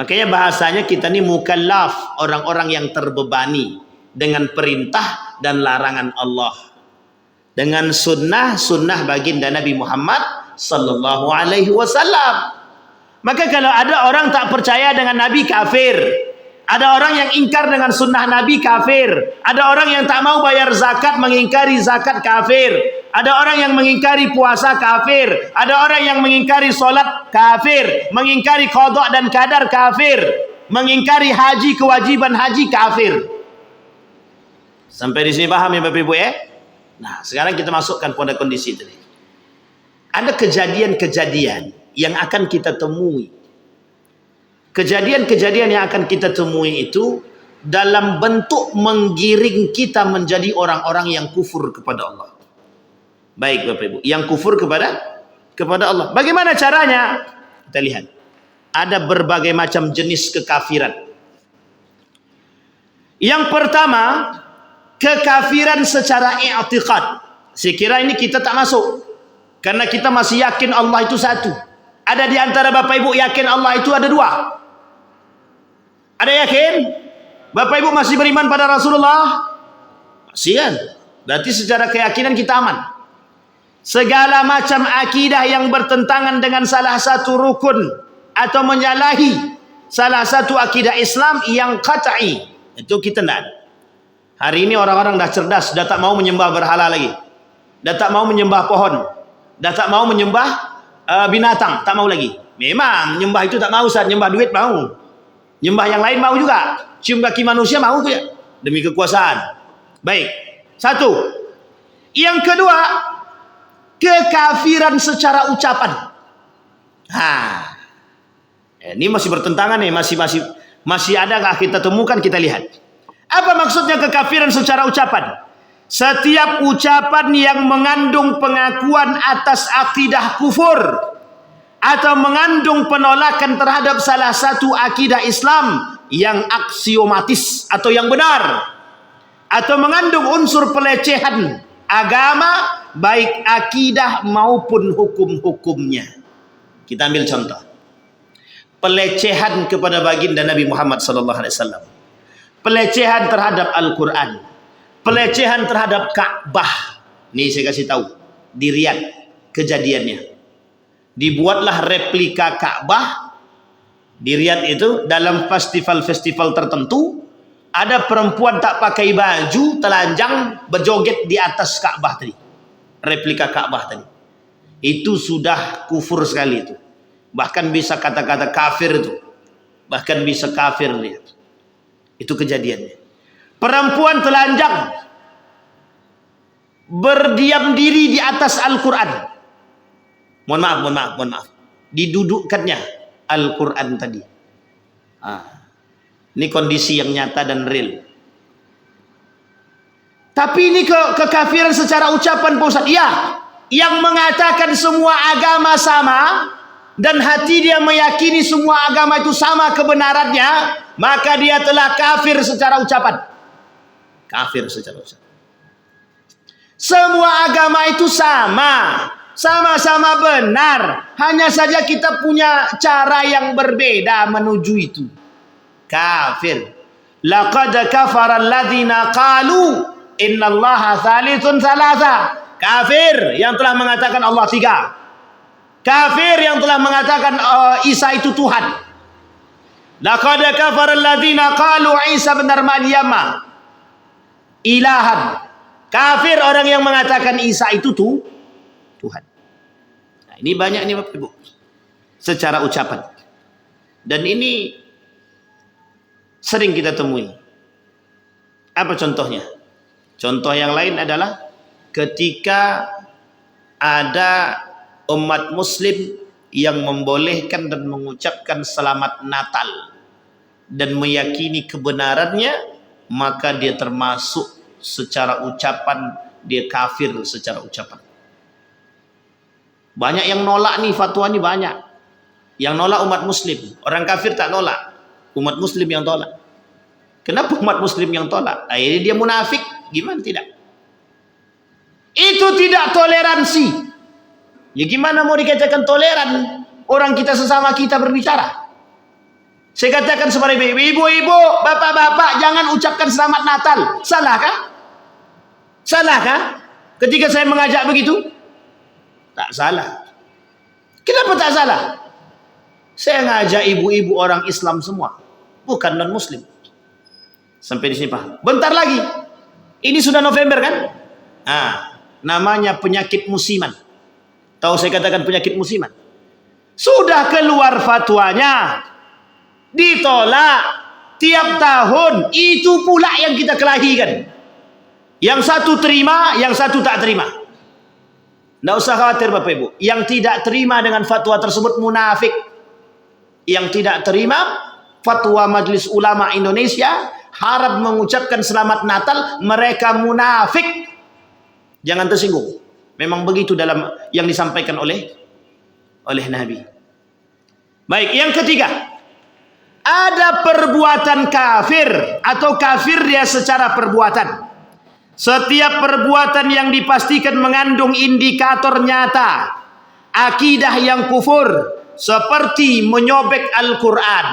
Makanya bahasanya kita ini mukallaf, orang-orang yang terbebani dengan perintah dan larangan Allah, dengan sunnah baginda Nabi Muhammad sallallahu alaihi wasallam. Maka kalau ada orang tak percaya dengan Nabi, kafir. Ada orang yang ingkar dengan sunnah Nabi, kafir. Ada orang yang tak mau bayar zakat, mengingkari zakat, kafir. Ada orang yang mengingkari puasa, kafir. Ada orang yang mengingkari solat, kafir. Mengingkari qada dan qadar, kafir. Mengingkari haji, kewajiban haji, kafir. Sampai di sini paham ya Bapak Ibu ya? Nah, sekarang kita masukkan pada kondisi tadi. Ada kejadian-kejadian yang akan kita temui. Kejadian-kejadian yang akan kita temui itu dalam bentuk menggiring kita menjadi orang-orang yang kufur kepada Allah. Baik Bapak Ibu, yang kufur kepada Allah. Bagaimana caranya? Kita lihat. Ada berbagai macam jenis kekafiran. Yang pertama, kekafiran secara i'tiqad. Saya kira ini kita tak masuk. Karena kita masih yakin Allah itu satu. Ada di antara Bapak Ibu yakin Allah itu ada dua? Ada yakin? Bapak Ibu masih beriman pada Rasulullah? Masih kan? Berarti secara keyakinan kita aman. Segala macam akidah yang bertentangan dengan salah satu rukun atau menyalahi salah satu akidah Islam yang qat'i, itu kita tidak. Hari ini orang-orang dah cerdas, dah tak mau menyembah berhala lagi. Dah tak mau menyembah pohon. Dah tak mau menyembah binatang, tak mau lagi. Memang nyembah itu tak mau, Ustaz. Nyembah duit mau. Nyembah yang lain mau juga. Cium kaki manusia mau tu ya. Demi kekuasaan. Baik. Satu. Yang kedua, kekafiran secara ucapan. Ini masih bertentangan nih, masih ada nggak kita temukan, kita lihat. Apa maksudnya kekafiran secara ucapan? Setiap ucapan yang mengandung pengakuan atas akidah kufur atau mengandung penolakan terhadap salah satu akidah Islam yang aksiomatis atau yang benar, atau mengandung unsur pelecehan agama baik akidah maupun hukum-hukumnya. Kita ambil contoh. Pelecehan kepada baginda Nabi Muhammad SAW, pelecehan terhadap Al-Quran, pelecehan terhadap Ka'bah. Nih saya kasih tahu, di Riyadh kejadiannya. Dibuatlah replika Ka'bah di Riyadh itu dalam festival-festival tertentu. Ada perempuan tak pakai baju, telanjang, berjoget di atas Ka'bah tadi. Replika Ka'bah tadi. Itu sudah kufur sekali itu. Bahkan bisa kata-kata kafir itu. Bahkan bisa kafir dia. Itu kejadiannya. Perempuan telanjang berdiam diri di atas Al-Quran. Mohon maaf. Didudukkannya Al-Quran tadi. Ini kondisi yang nyata dan real. Tapi ini kekafiran secara ucapan, Pak Ustaz. Iya, yang mengatakan semua agama sama dan hati dia meyakini semua agama itu sama kebenarannya, maka dia telah kafir secara ucapan. Kafir secara ucapan. Semua agama itu sama-sama benar, hanya saja kita punya cara yang berbeda menuju itu. Kafir. Laqad kafara alladzina qalu innallaha tsalitsun tsalatsa. Kafir yang telah mengatakan Allah tiga. Kafir yang telah mengatakan Isa itu Tuhan. Laqad kafara alladzina qalu Isa benar Maryam ilahan. Kafir orang yang mengatakan Isa itu Tuhan. Nah, ini banyak nih Bapak Ibu. Secara ucapan. Dan ini sering kita temui. Apa contohnya? Contoh yang lain adalah ketika ada umat muslim yang membolehkan dan mengucapkan selamat Natal dan meyakini kebenarannya, maka dia termasuk secara ucapan, dia kafir secara ucapan. Banyak yang nolak nih, fatwa nih banyak. Yang nolak umat muslim. Orang kafir tak nolak, umat muslim yang tolak. Kenapa umat muslim yang tolak? Akhirnya dia munafik. Gimana tidak? Itu tidak toleransi. Ya gimana mau dikatakan toleran orang kita sesama kita berbicara? Saya katakan kepada ibu-ibu, bapak-bapak, jangan ucapkan selamat Natal. Salahkah? Salahkah? Ketika saya mengajak begitu? Tak salah. Kenapa tak salah? Saya ngajak ibu-ibu orang Islam semua, bukan non-muslim. Sampai di sini paham. Bentar lagi. Ini sudah November kan? Namanya penyakit musiman. Tahu saya katakan penyakit musiman? Sudah keluar fatwanya. Ditolak tiap tahun. Itu pula yang kita kelahikan. Yang satu terima, yang satu tak terima. Tidak usah khawatir Bapak Ibu. Yang tidak terima dengan fatwa tersebut munafik. Yang tidak terima fatwa Majelis Ulama Indonesia harap mengucapkan selamat Natal, mereka munafik. Jangan tersinggung. Memang begitu dalam yang disampaikan oleh Nabi. Baik, yang ketiga. Ada perbuatan kafir atau kafir dia secara perbuatan. Setiap perbuatan yang dipastikan mengandung indikator nyata akidah yang kufur, seperti menyobek Al-Quran.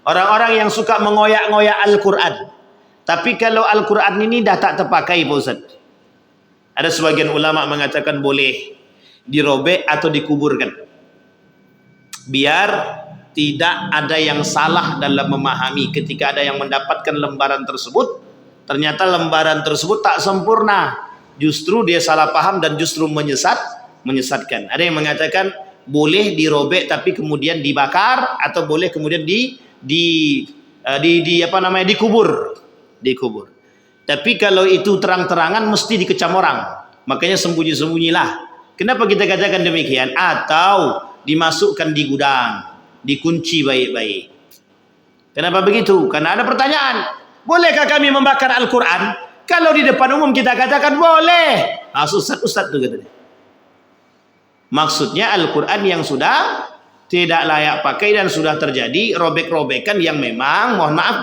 Orang-orang yang suka mengoyak-ngoyak Al-Quran. Tapi kalau Al-Quran ini dah tak terpakai Pak Ustaz. Ada sebagian ulama mengatakan boleh dirobek atau dikuburkan. Biar tidak ada yang salah dalam memahami. Ketika ada yang mendapatkan lembaran tersebut, ternyata lembaran tersebut tak sempurna. Justru dia salah paham dan justru menyesatkan. Ada yang mengatakan boleh dirobek tapi kemudian dibakar, atau boleh kemudian dikubur. Tapi kalau itu terang-terangan mesti dikecam orang. Makanya sembunyi-sembunyilah. Kenapa kita katakan demikian? Atau dimasukkan di gudang, dikunci baik-baik. Kenapa begitu? Karena ada pertanyaan. Bolehkah kami membakar Al-Quran? Kalau di depan umum kita katakan boleh. Ustaz tuh katanya. Maksudnya Al-Quran yang sudah tidak layak pakai dan sudah terjadi robek-robekan yang memang mohon maaf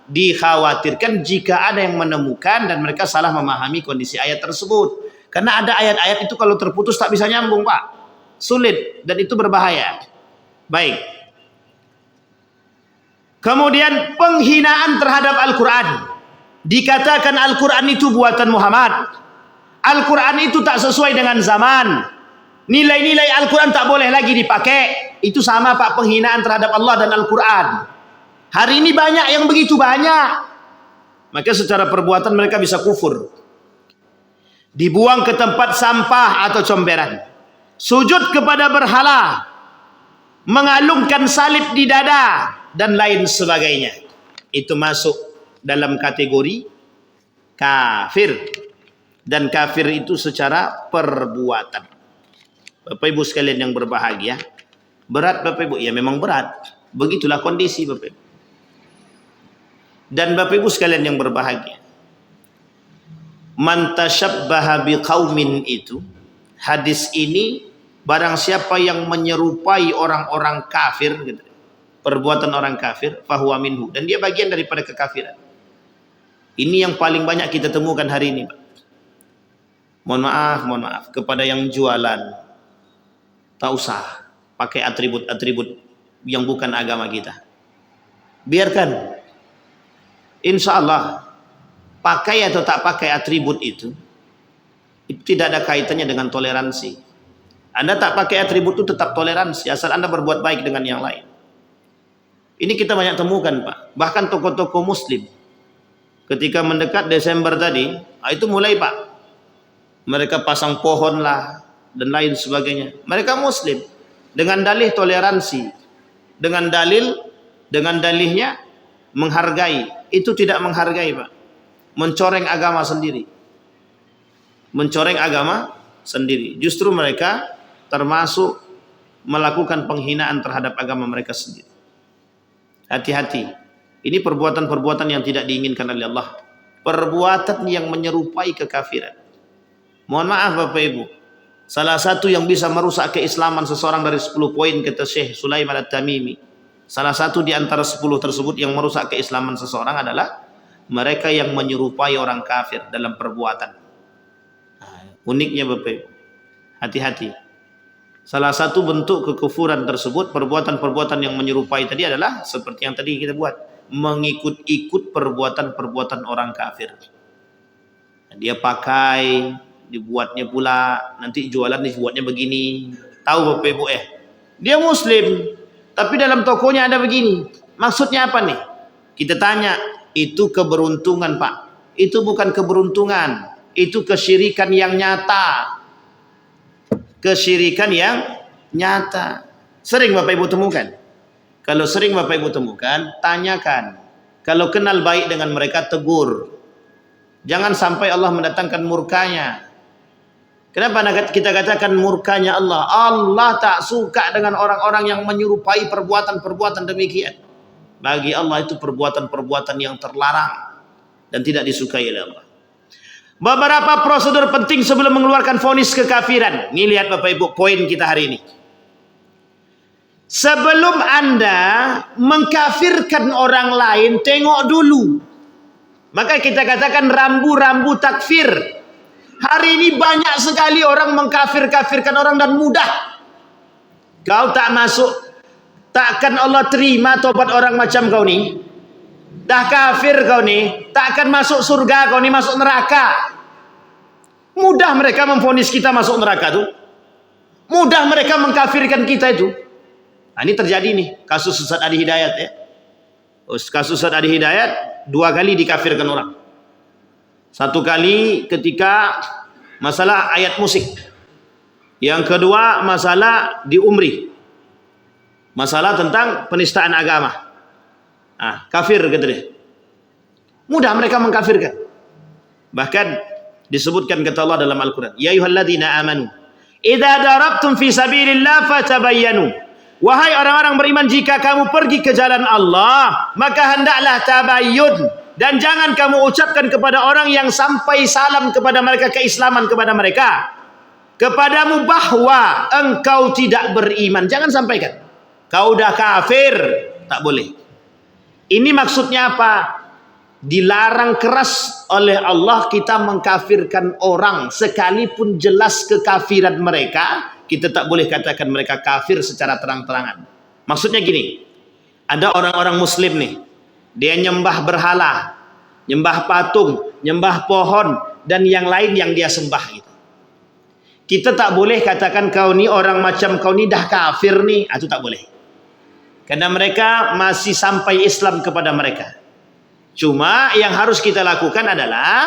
dikhawatirkan jika ada yang menemukan dan mereka salah memahami kondisi ayat tersebut. Karena ada ayat-ayat itu kalau terputus tak bisa nyambung, Pak. Sulit dan itu berbahaya. Baik. Kemudian penghinaan terhadap Al-Quran. Dikatakan Al-Quran itu buatan Muhammad. Al-Quran itu tak sesuai dengan zaman. Nilai-nilai Al-Quran tak boleh lagi dipakai. Itu sama, Pak, penghinaan terhadap Allah dan Al-Quran. Hari ini banyak yang begitu banyak. Maka secara perbuatan mereka bisa kufur. Dibuang ke tempat sampah atau comberan. Sujud kepada berhala. Mengalungkan salib di dada. Dan lain sebagainya. Itu masuk dalam kategori kafir. Dan kafir itu secara perbuatan. Bapak Ibu sekalian yang berbahagia, berat Bapak Ibu, ya memang berat. Begitulah kondisi Bapak Ibu. Dan Bapak Ibu sekalian yang berbahagia, man tasyabbaha biqaumin itu, hadis ini barang siapa yang menyerupai orang-orang kafir gitu, perbuatan orang kafir, fahuwa minhu, dan dia bagian daripada kekafiran. Ini yang paling banyak kita temukan hari ini, Pak. Mohon maaf kepada yang jualan, tak usah pakai atribut-atribut yang bukan agama kita. Biarkan. Insya Allah pakai atau tak pakai atribut itu tidak ada kaitannya dengan toleransi. Anda tak pakai atribut itu tetap toleransi asal Anda berbuat baik dengan yang lain. Ini kita banyak temukan, Pak. Bahkan tokoh-tokoh muslim ketika mendekat Desember tadi, itu mulai, Pak, mereka pasang pohon lah dan lain sebagainya. Mereka muslim dengan dalih toleransi, dengan dalihnya menghargai. Itu tidak menghargai, Pak. Mencoreng agama sendiri. Mencoreng agama sendiri. Justru mereka termasuk melakukan penghinaan terhadap agama mereka sendiri. Hati-hati. Ini perbuatan-perbuatan yang tidak diinginkan oleh Allah. Perbuatan yang menyerupai kekafiran. Mohon maaf Bapak Ibu. Salah satu yang bisa merusak keislaman seseorang dari 10 poin kata Syekh Sulaiman At-Tamimi. Salah satu di antara 10 tersebut yang merusak keislaman seseorang adalah mereka yang menyerupai orang kafir dalam perbuatan. Uniknya Bapak Ibu. Hati-hati. Salah satu bentuk kekufuran tersebut, perbuatan-perbuatan yang menyerupai tadi adalah seperti yang tadi kita buat. Mengikut-ikut perbuatan-perbuatan orang kafir. Dia pakai, dibuatnya pula, nanti jualan dibuatnya begini. Tahu Bapak Ibu dia muslim, tapi dalam tokonya ada begini. Maksudnya apa nih? Kita tanya, itu keberuntungan, Pak. Itu bukan keberuntungan, itu kesyirikan yang nyata. Kesyirikan yang nyata. Sering Bapak Ibu temukan. Kalau sering Bapak Ibu temukan, tanyakan. Kalau kenal baik dengan mereka, tegur. Jangan sampai Allah mendatangkan murkanya. Kenapa kita katakan murkanya Allah? Allah tak suka dengan orang-orang yang menyerupai perbuatan-perbuatan demikian. Bagi Allah itu perbuatan-perbuatan yang terlarang dan tidak disukai oleh Allah. Beberapa prosedur penting sebelum mengeluarkan vonis kekafiran. Ini lihat Bapak Ibu poin kita hari ini. Sebelum Anda mengkafirkan orang lain, tengok dulu. Maka kita katakan rambu-rambu takfir. Hari ini banyak sekali orang mengkafir-kafirkan orang dan mudah. Kau tak masuk, takkan Allah terima tobat orang macam kau ni. Dah kafir kau ni, takkan masuk surga kau ni, masuk neraka. Mudah mereka memvonis kita masuk neraka tu. Mudah mereka mengkafirkan kita itu. Nah, ini terjadi nih kasus Ustaz Adi Hidayat ya. Kasus Ustaz Adi Hidayat 2 kali dikafirkan orang. 1 kali ketika masalah ayat musik. Yang kedua masalah di Umri. Masalah tentang penistaan agama. Nah, kafir kata dia. Mudah mereka mengkafirkan. Bahkan disebutkan kata Allah dalam Al-Quran, ya ayyuhalladzina amanu idza darabtum fi sabilillah fatabayyanu. Wahai orang-orang beriman, jika kamu pergi ke jalan Allah, maka hendaklah tabayyun, dan jangan kamu ucapkan kepada orang yang sampai salam kepada mereka, keislaman kepada mereka. kepadamu bahwa engkau tidak beriman. Jangan sampaikan kau dah kafir, tak boleh. Ini maksudnya apa? Dilarang keras oleh Allah kita mengkafirkan orang, sekalipun jelas kekafiran mereka, kita tak boleh katakan mereka kafir secara terang-terangan. Maksudnya gini, ada orang-orang muslim nih, dia nyembah berhala, nyembah patung, nyembah pohon, dan yang lain yang dia sembah gitu. Kita tak boleh katakan kau ni orang macam kau ni dah kafir nih, itu tak boleh. Karena mereka masih sampai Islam kepada mereka. Cuma yang harus kita lakukan adalah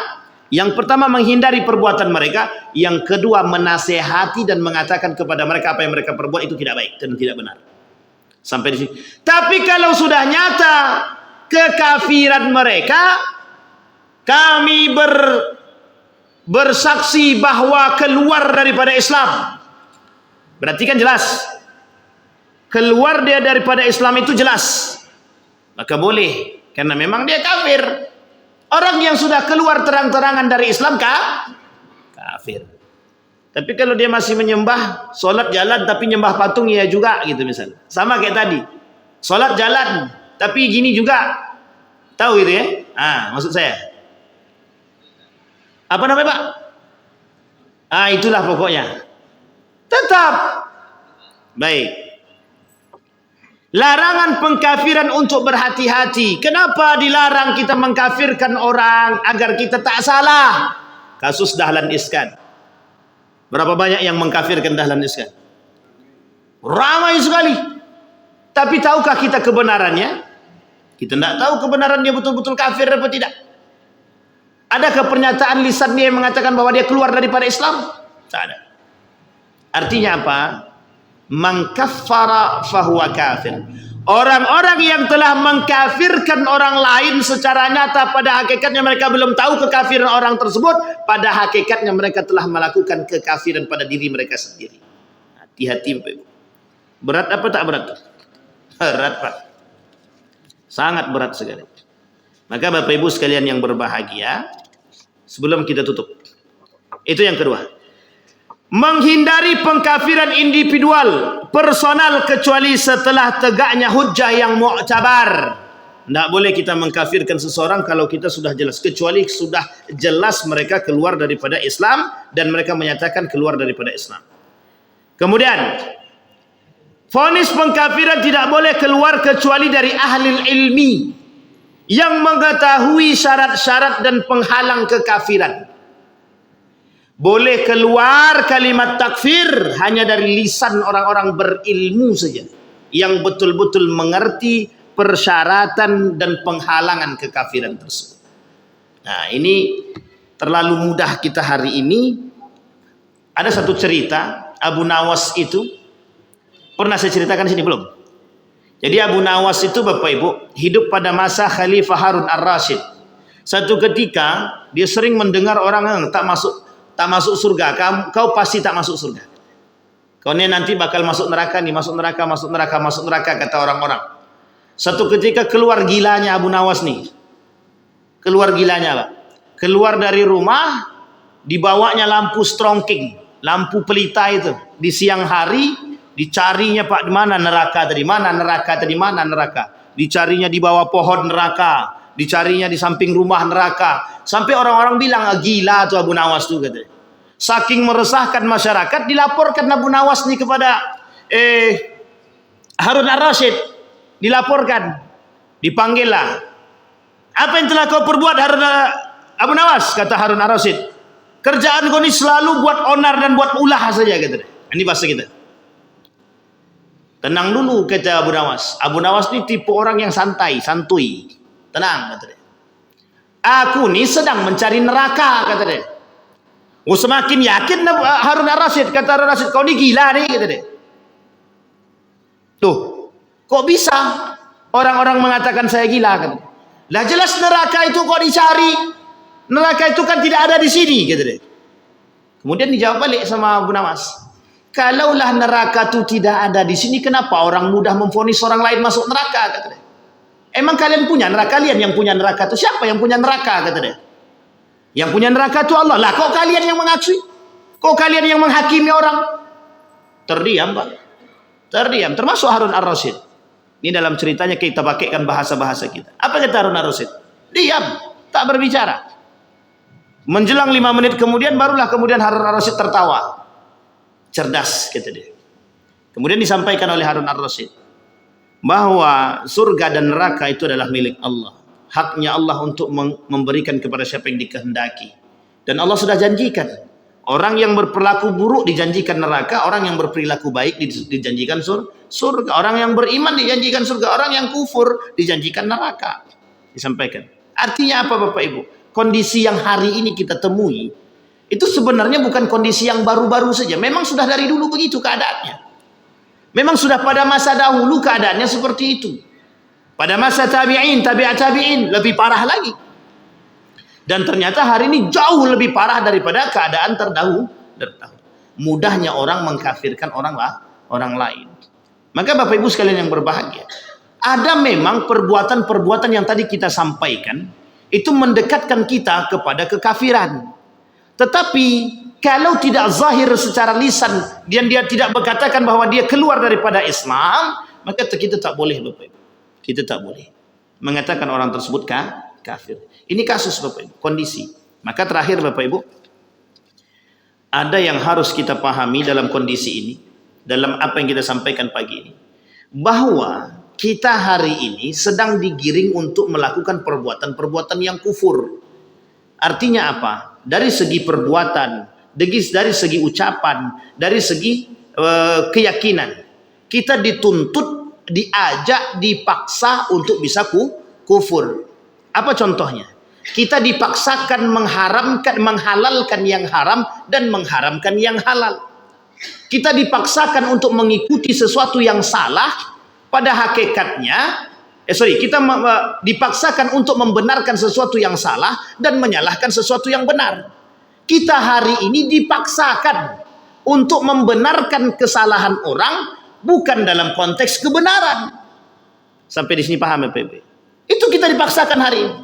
yang pertama menghindari perbuatan mereka, yang kedua menasehati dan mengatakan kepada mereka apa yang mereka perbuat itu tidak baik dan tidak benar. Sampai di sini. Tapi kalau sudah nyata kekafiran mereka, kami bersaksi bahwa keluar daripada Islam. Berarti kan jelas. Keluar dia daripada Islam itu jelas. Maka boleh. Karena memang dia kafir. Orang yang sudah keluar terang-terangan dari Islam kafir. Tapi kalau dia masih menyembah, solat jalan tapi nyembah patung ya juga gitu misalnya. Sama kayak tadi. Solat jalan tapi gini juga. Tahu gitu ya? Maksud saya. Apa namanya, Pak? Itulah pokoknya. Tetap baik. Larangan pengkafiran untuk berhati-hati. Kenapa dilarang kita mengkafirkan orang agar kita tak salah? Kasus Dahlan Iskan. Berapa banyak yang mengkafirkan Dahlan Iskan? Ramai sekali. Tapi tahukah kita kebenarannya? Kita tidak tahu kebenaran dia betul-betul kafir atau tidak. Adakah pernyataan lisan dia yang mengatakan bahwa dia keluar daripada Islam? Tak ada. Artinya apa? Man kaffara fahuwa kafir. Orang-orang yang telah mengkafirkan orang lain secara nyata, pada hakikatnya mereka belum tahu kekafiran orang tersebut, pada hakikatnya mereka telah melakukan kekafiran pada diri mereka sendiri. Hati-hati Bapak Ibu. Berat apa tak berat? Berat Pak. Sangat berat sekali. Maka Bapak Ibu sekalian yang berbahagia, sebelum kita tutup, itu yang kedua, menghindari pengkafiran individual, personal, kecuali setelah tegaknya hujjah yang mu'tabar. Tidak boleh kita mengkafirkan seseorang kalau kita sudah jelas, kecuali sudah jelas mereka keluar daripada Islam dan mereka menyatakan keluar daripada Islam. Kemudian, vonis pengkafiran tidak boleh keluar kecuali dari ahli ilmi yang mengetahui syarat-syarat dan penghalang kekafiran. Boleh keluar kalimat takfir hanya dari lisan orang-orang berilmu saja, yang betul-betul mengerti persyaratan dan penghalangan kekafiran tersebut. Nah, ini terlalu mudah kita hari ini. Ada satu cerita, Abu Nawas itu pernah saya ceritakan di sini belum? Jadi Abu Nawas itu Bapak Ibu hidup pada masa Khalifah Harun Ar-Rasyid. Satu ketika dia sering mendengar orang yang tak masuk surga, kau pasti tak masuk surga. Kau ini nanti bakal masuk neraka nih, masuk neraka kata orang-orang. Satu ketika keluar gilanya Abu Nawas nih. Keluar gilanya, Pak. Keluar dari rumah, dibawanya lampu strongking, lampu pelita itu. Di siang hari dicarinya Pak di mana neraka tadi, mana neraka. Dicarinya di bawah pohon neraka, dicarinya di samping rumah neraka. Sampai orang-orang bilang gila tuh Abu Nawas tuh katanya. Saking meresahkan masyarakat, dilaporkan Abu Nawas nih kepada Harun Ar-Rasyid. Dilaporkan, dipanggil lah. Apa yang telah kau perbuat Abu Nawas? Kata Harun Ar-Rasyid, kerjaan kau ini selalu buat onar dan buat ulah saja katanya. Ini bahasa kita. Tenang dulu kata Abu Nawas. Abu Nawas ini tipe orang yang santai, santuy. Tenang katanya. Aku ni sedang mencari neraka kata dia. Semakin yakin Harun Ar-Rasyid. Kata Harun Ar-Rasyid, kau ni gila ni kata dia. Tuh, kok bisa orang-orang mengatakan saya gila kata dia. Lah jelas neraka itu kok dicari. Neraka itu kan tidak ada di sini kata dia. Kemudian dijawab balik sama Abu Nawas. Kalaulah neraka itu tidak ada di sini, kenapa orang mudah memvonis orang lain masuk neraka kata dia. Emang kalian punya neraka? Kalian yang punya neraka itu siapa yang punya neraka kata dia? Yang punya neraka itu Allah. Lah kok kalian yang mengakui? Kok kalian yang menghakimi orang? Terdiam, Pak. Terdiam. Termasuk Harun Ar-Rasyid. Ini dalam ceritanya kita pakaikan bahasa-bahasa kita. Apa kata Harun Ar-Rasyid? Diam, tak berbicara. Menjelang 5 menit kemudian barulah kemudian Harun Ar-Rasyid tertawa. Cerdas, kata dia. Kemudian disampaikan oleh Harun Ar-Rasyid bahwa surga dan neraka itu adalah milik Allah. Haknya Allah untuk memberikan kepada siapa yang dikehendaki. Dan Allah sudah janjikan, orang yang berperilaku buruk dijanjikan neraka, orang yang berperilaku baik dijanjikan surga. Orang yang beriman dijanjikan surga, orang yang kufur dijanjikan neraka. Disampaikan. Artinya apa Bapak Ibu? Kondisi yang hari ini kita temui itu sebenarnya bukan kondisi yang baru-baru saja. Memang sudah dari dulu begitu keadaannya. Memang sudah pada masa dahulu keadaannya seperti itu. Pada masa tabi'in, tabi'at tabi'in lebih parah lagi. Dan ternyata hari ini jauh lebih parah daripada keadaan terdahulu. Mudahnya orang mengkafirkan orang lain. Maka Bapak Ibu sekalian yang berbahagia, ada memang perbuatan-perbuatan yang tadi kita sampaikan itu mendekatkan kita kepada kekafiran. Tetapi kalau tidak zahir secara lisan dan dia tidak berkatakan bahwa dia keluar daripada Islam, maka kita tak boleh Bapak Ibu. Kita tak boleh mengatakan orang tersebut kafir. Ini kasus Bapak Ibu, kondisi. Maka terakhir Bapak Ibu, ada yang harus kita pahami dalam kondisi ini, dalam apa yang kita sampaikan pagi ini, bahwa kita hari ini sedang digiring untuk melakukan perbuatan-perbuatan yang kufur. Artinya apa? Dari segi perbuatan, dari segi ucapan, dari segi keyakinan, kita dituntut, diajak, dipaksa untuk bisa kufur. Apa contohnya? Kita dipaksakan menghalalkan yang haram dan mengharamkan yang halal. Kita dipaksakan untuk mengikuti sesuatu yang salah, pada hakikatnya kita dipaksakan untuk membenarkan sesuatu yang salah dan menyalahkan sesuatu yang benar. Kita hari ini dipaksakan untuk membenarkan kesalahan orang, bukan dalam konteks kebenaran. Sampai di sini paham ya PB? Itu kita dipaksakan hari ini.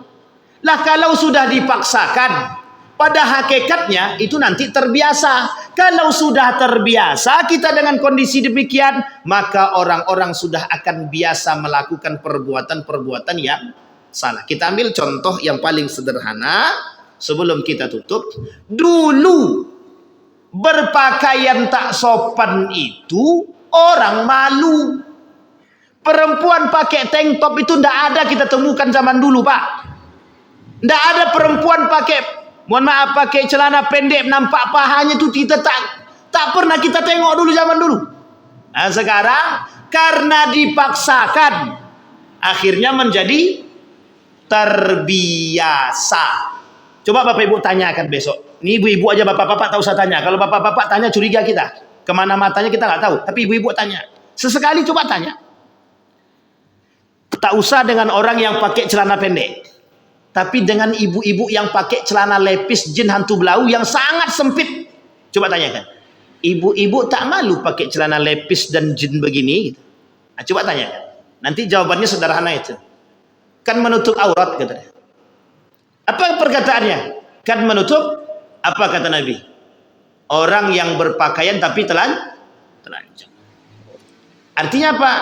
Lah kalau sudah dipaksakan, pada hakikatnya itu nanti terbiasa. Kalau sudah terbiasa kita dengan kondisi demikian, maka orang-orang sudah akan biasa melakukan perbuatan-perbuatan yang salah. Kita ambil contoh yang paling sederhana sebelum kita tutup. Dulu berpakaian tak sopan itu orang malu. Perempuan pakai tank top itu tidak ada kita temukan zaman dulu, Pak. Tidak ada perempuan pakai celana pendek nampak pahanya, itu kita tak pernah kita tengok dulu zaman dulu. Nah, sekarang karena dipaksakan akhirnya menjadi terbiasa. Coba Bapak Ibu tanyakan besok. Ini ibu-ibu aja, bapak-bapak tak usah tanya. Kalau bapak-bapak tanya curiga kita. Kemana matanya kita nggak tahu. Tapi ibu-ibu tanya. Sesekali coba tanya. Tak usah dengan orang yang pakai celana pendek. Tapi dengan ibu-ibu yang pakai celana lepis jin hantu belau yang sangat sempit. Coba tanyakan. Ibu-ibu tak malu pakai celana lepis dan jin begini? Nah, coba tanyakan. Nanti jawabannya sederhana itu. Kan menutup aurat katanya. Apa perkataannya? Kan menutup, apa kata Nabi? Orang yang berpakaian tapi telanjang. Artinya apa?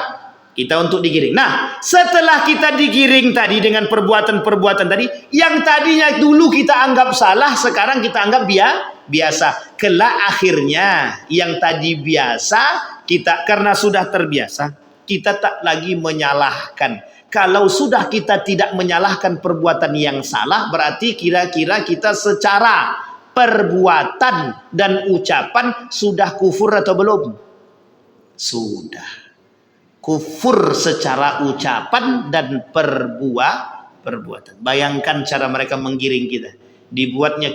Kita untuk digiring. Nah, setelah kita digiring tadi dengan perbuatan-perbuatan tadi, yang tadinya dulu kita anggap salah, sekarang kita anggap biasa. Kelak akhirnya yang tadi biasa, kita karena sudah terbiasa, kita tak lagi menyalahkan. Kalau sudah kita tidak menyalahkan perbuatan yang salah, berarti kira-kira kita secara perbuatan dan ucapan sudah kufur atau belum? Sudah. Kufur secara ucapan dan perbuatan. Bayangkan cara mereka menggiring kita.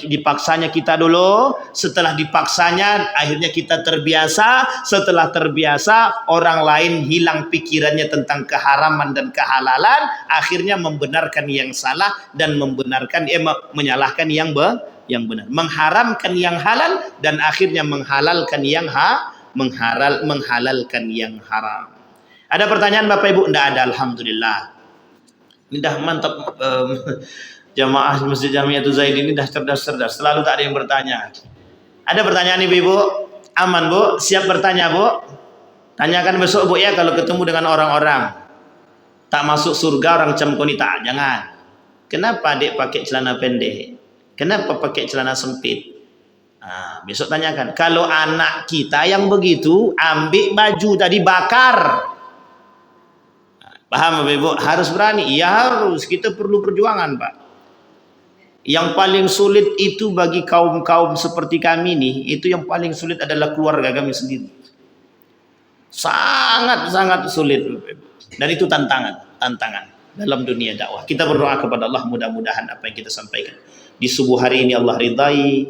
Dipaksanya kita dulu, setelah dipaksanya akhirnya kita terbiasa, setelah terbiasa orang lain hilang pikirannya tentang keharaman dan kehalalan, akhirnya membenarkan yang salah dan menyalahkan yang benar, mengharamkan yang halal dan akhirnya menghalalkan yang menghalalkan yang haram. Ada pertanyaan Bapak Ibu? Tidak ada, alhamdulillah. Ini dah mantap. Jamaah Masjid Jamiatul Zaid ini dah cerdas-cerdas. Selalu tak ada yang bertanya. Ada pertanyaan ibu-ibu? Aman bu? Siap bertanya bu? Tanyakan besok bu ya kalau ketemu dengan orang-orang. Tak masuk surga orang cemkoni tak, jangan. Kenapa adik pakai celana pendek? Kenapa pakai celana sempit? Nah, besok tanyakan. Kalau anak kita yang begitu, ambil baju tadi bakar. Paham ibu? Harus berani. Iya harus. Kita perlu perjuangan pak. Yang paling sulit itu bagi kaum-kaum seperti kami nih, itu yang paling sulit adalah keluarga kami sendiri. Sangat-sangat sulit. Dan itu tantangan dalam dunia dakwah. Kita berdoa kepada Allah mudah-mudahan apa yang kita sampaikan di subuh hari ini Allah ridai,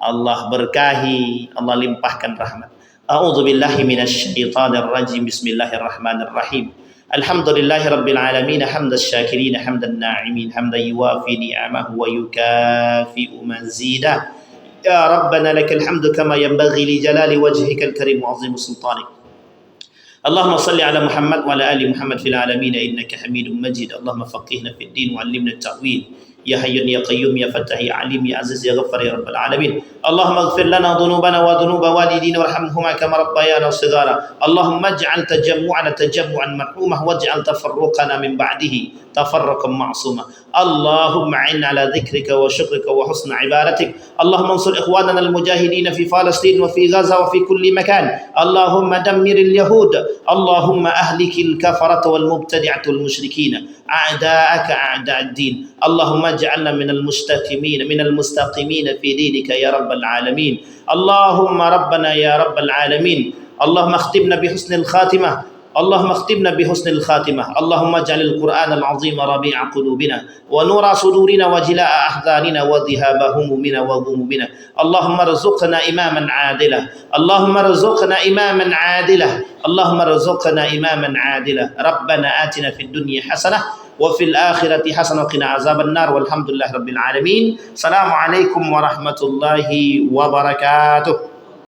Allah berkahi, Allah limpahkan rahmat. A'udzu billahi minasyaitonir rajim. Bismillahirrahmanirrahim. Alhamdulillahi rabbil alamin hamdas syakirin hamdan na'imin hamdan yuwafi ni'amahu wa yukafi'u mazidah. Ya rabbana lakal hamdu kama yanbaghi li jalali wajhikal karim wa 'azimi sultanik. Allahumma salli ala Muhammad wa ala ali Muhammad fil alamin innaka Hamidum Majid. Allahumma faqihna fid din wa 'allimna at-ta'wil. Ya Hayyun ya Qayyum ya Fattah ya Alim ya Aziz ya Ghaffar ya Rabbal Alamin. Allahumma ighfir lana dhunubana wa dhunuba walidina warhamhuma kama rabbayana shighara. Allahumma ij'al tajammu'ana tajammu'an marhumah waj'al tafarruqana min ba'dihi tafarruqan ma'suma. Allahumma 'inna ala dhikrika wa syukrika wa husni ibadatik. Allahumma ansur ikhwanana al-mujahidin fi Palestin wa fi Gaza wa fi kulli makan. Allahumma dammiril yahud. Allahumma ahlikil kafarata wal mubtadi'atul musyrikin. A'da'aka a'da'ad din. Allahumma اجعلنا من المستقيمين في دينك يا رب العالمين. اللهم ربنا يا رب العالمين اللهم اختمنا بحسن الخاتمة. اللهم اجعل القرآن العظيم ربيع قلوبنا ونور صدورنا وجلاء أحزاننا وذهاب همومنا وغمومنا. اللهم ارزقنا إماما عادلا. ربنا آتنا في الدنيا حسنة وفي الآخرة حسنة وقنا عذاب النار والحمد لله رب العالمين. السلام عليكم ورحمة الله وبركاته.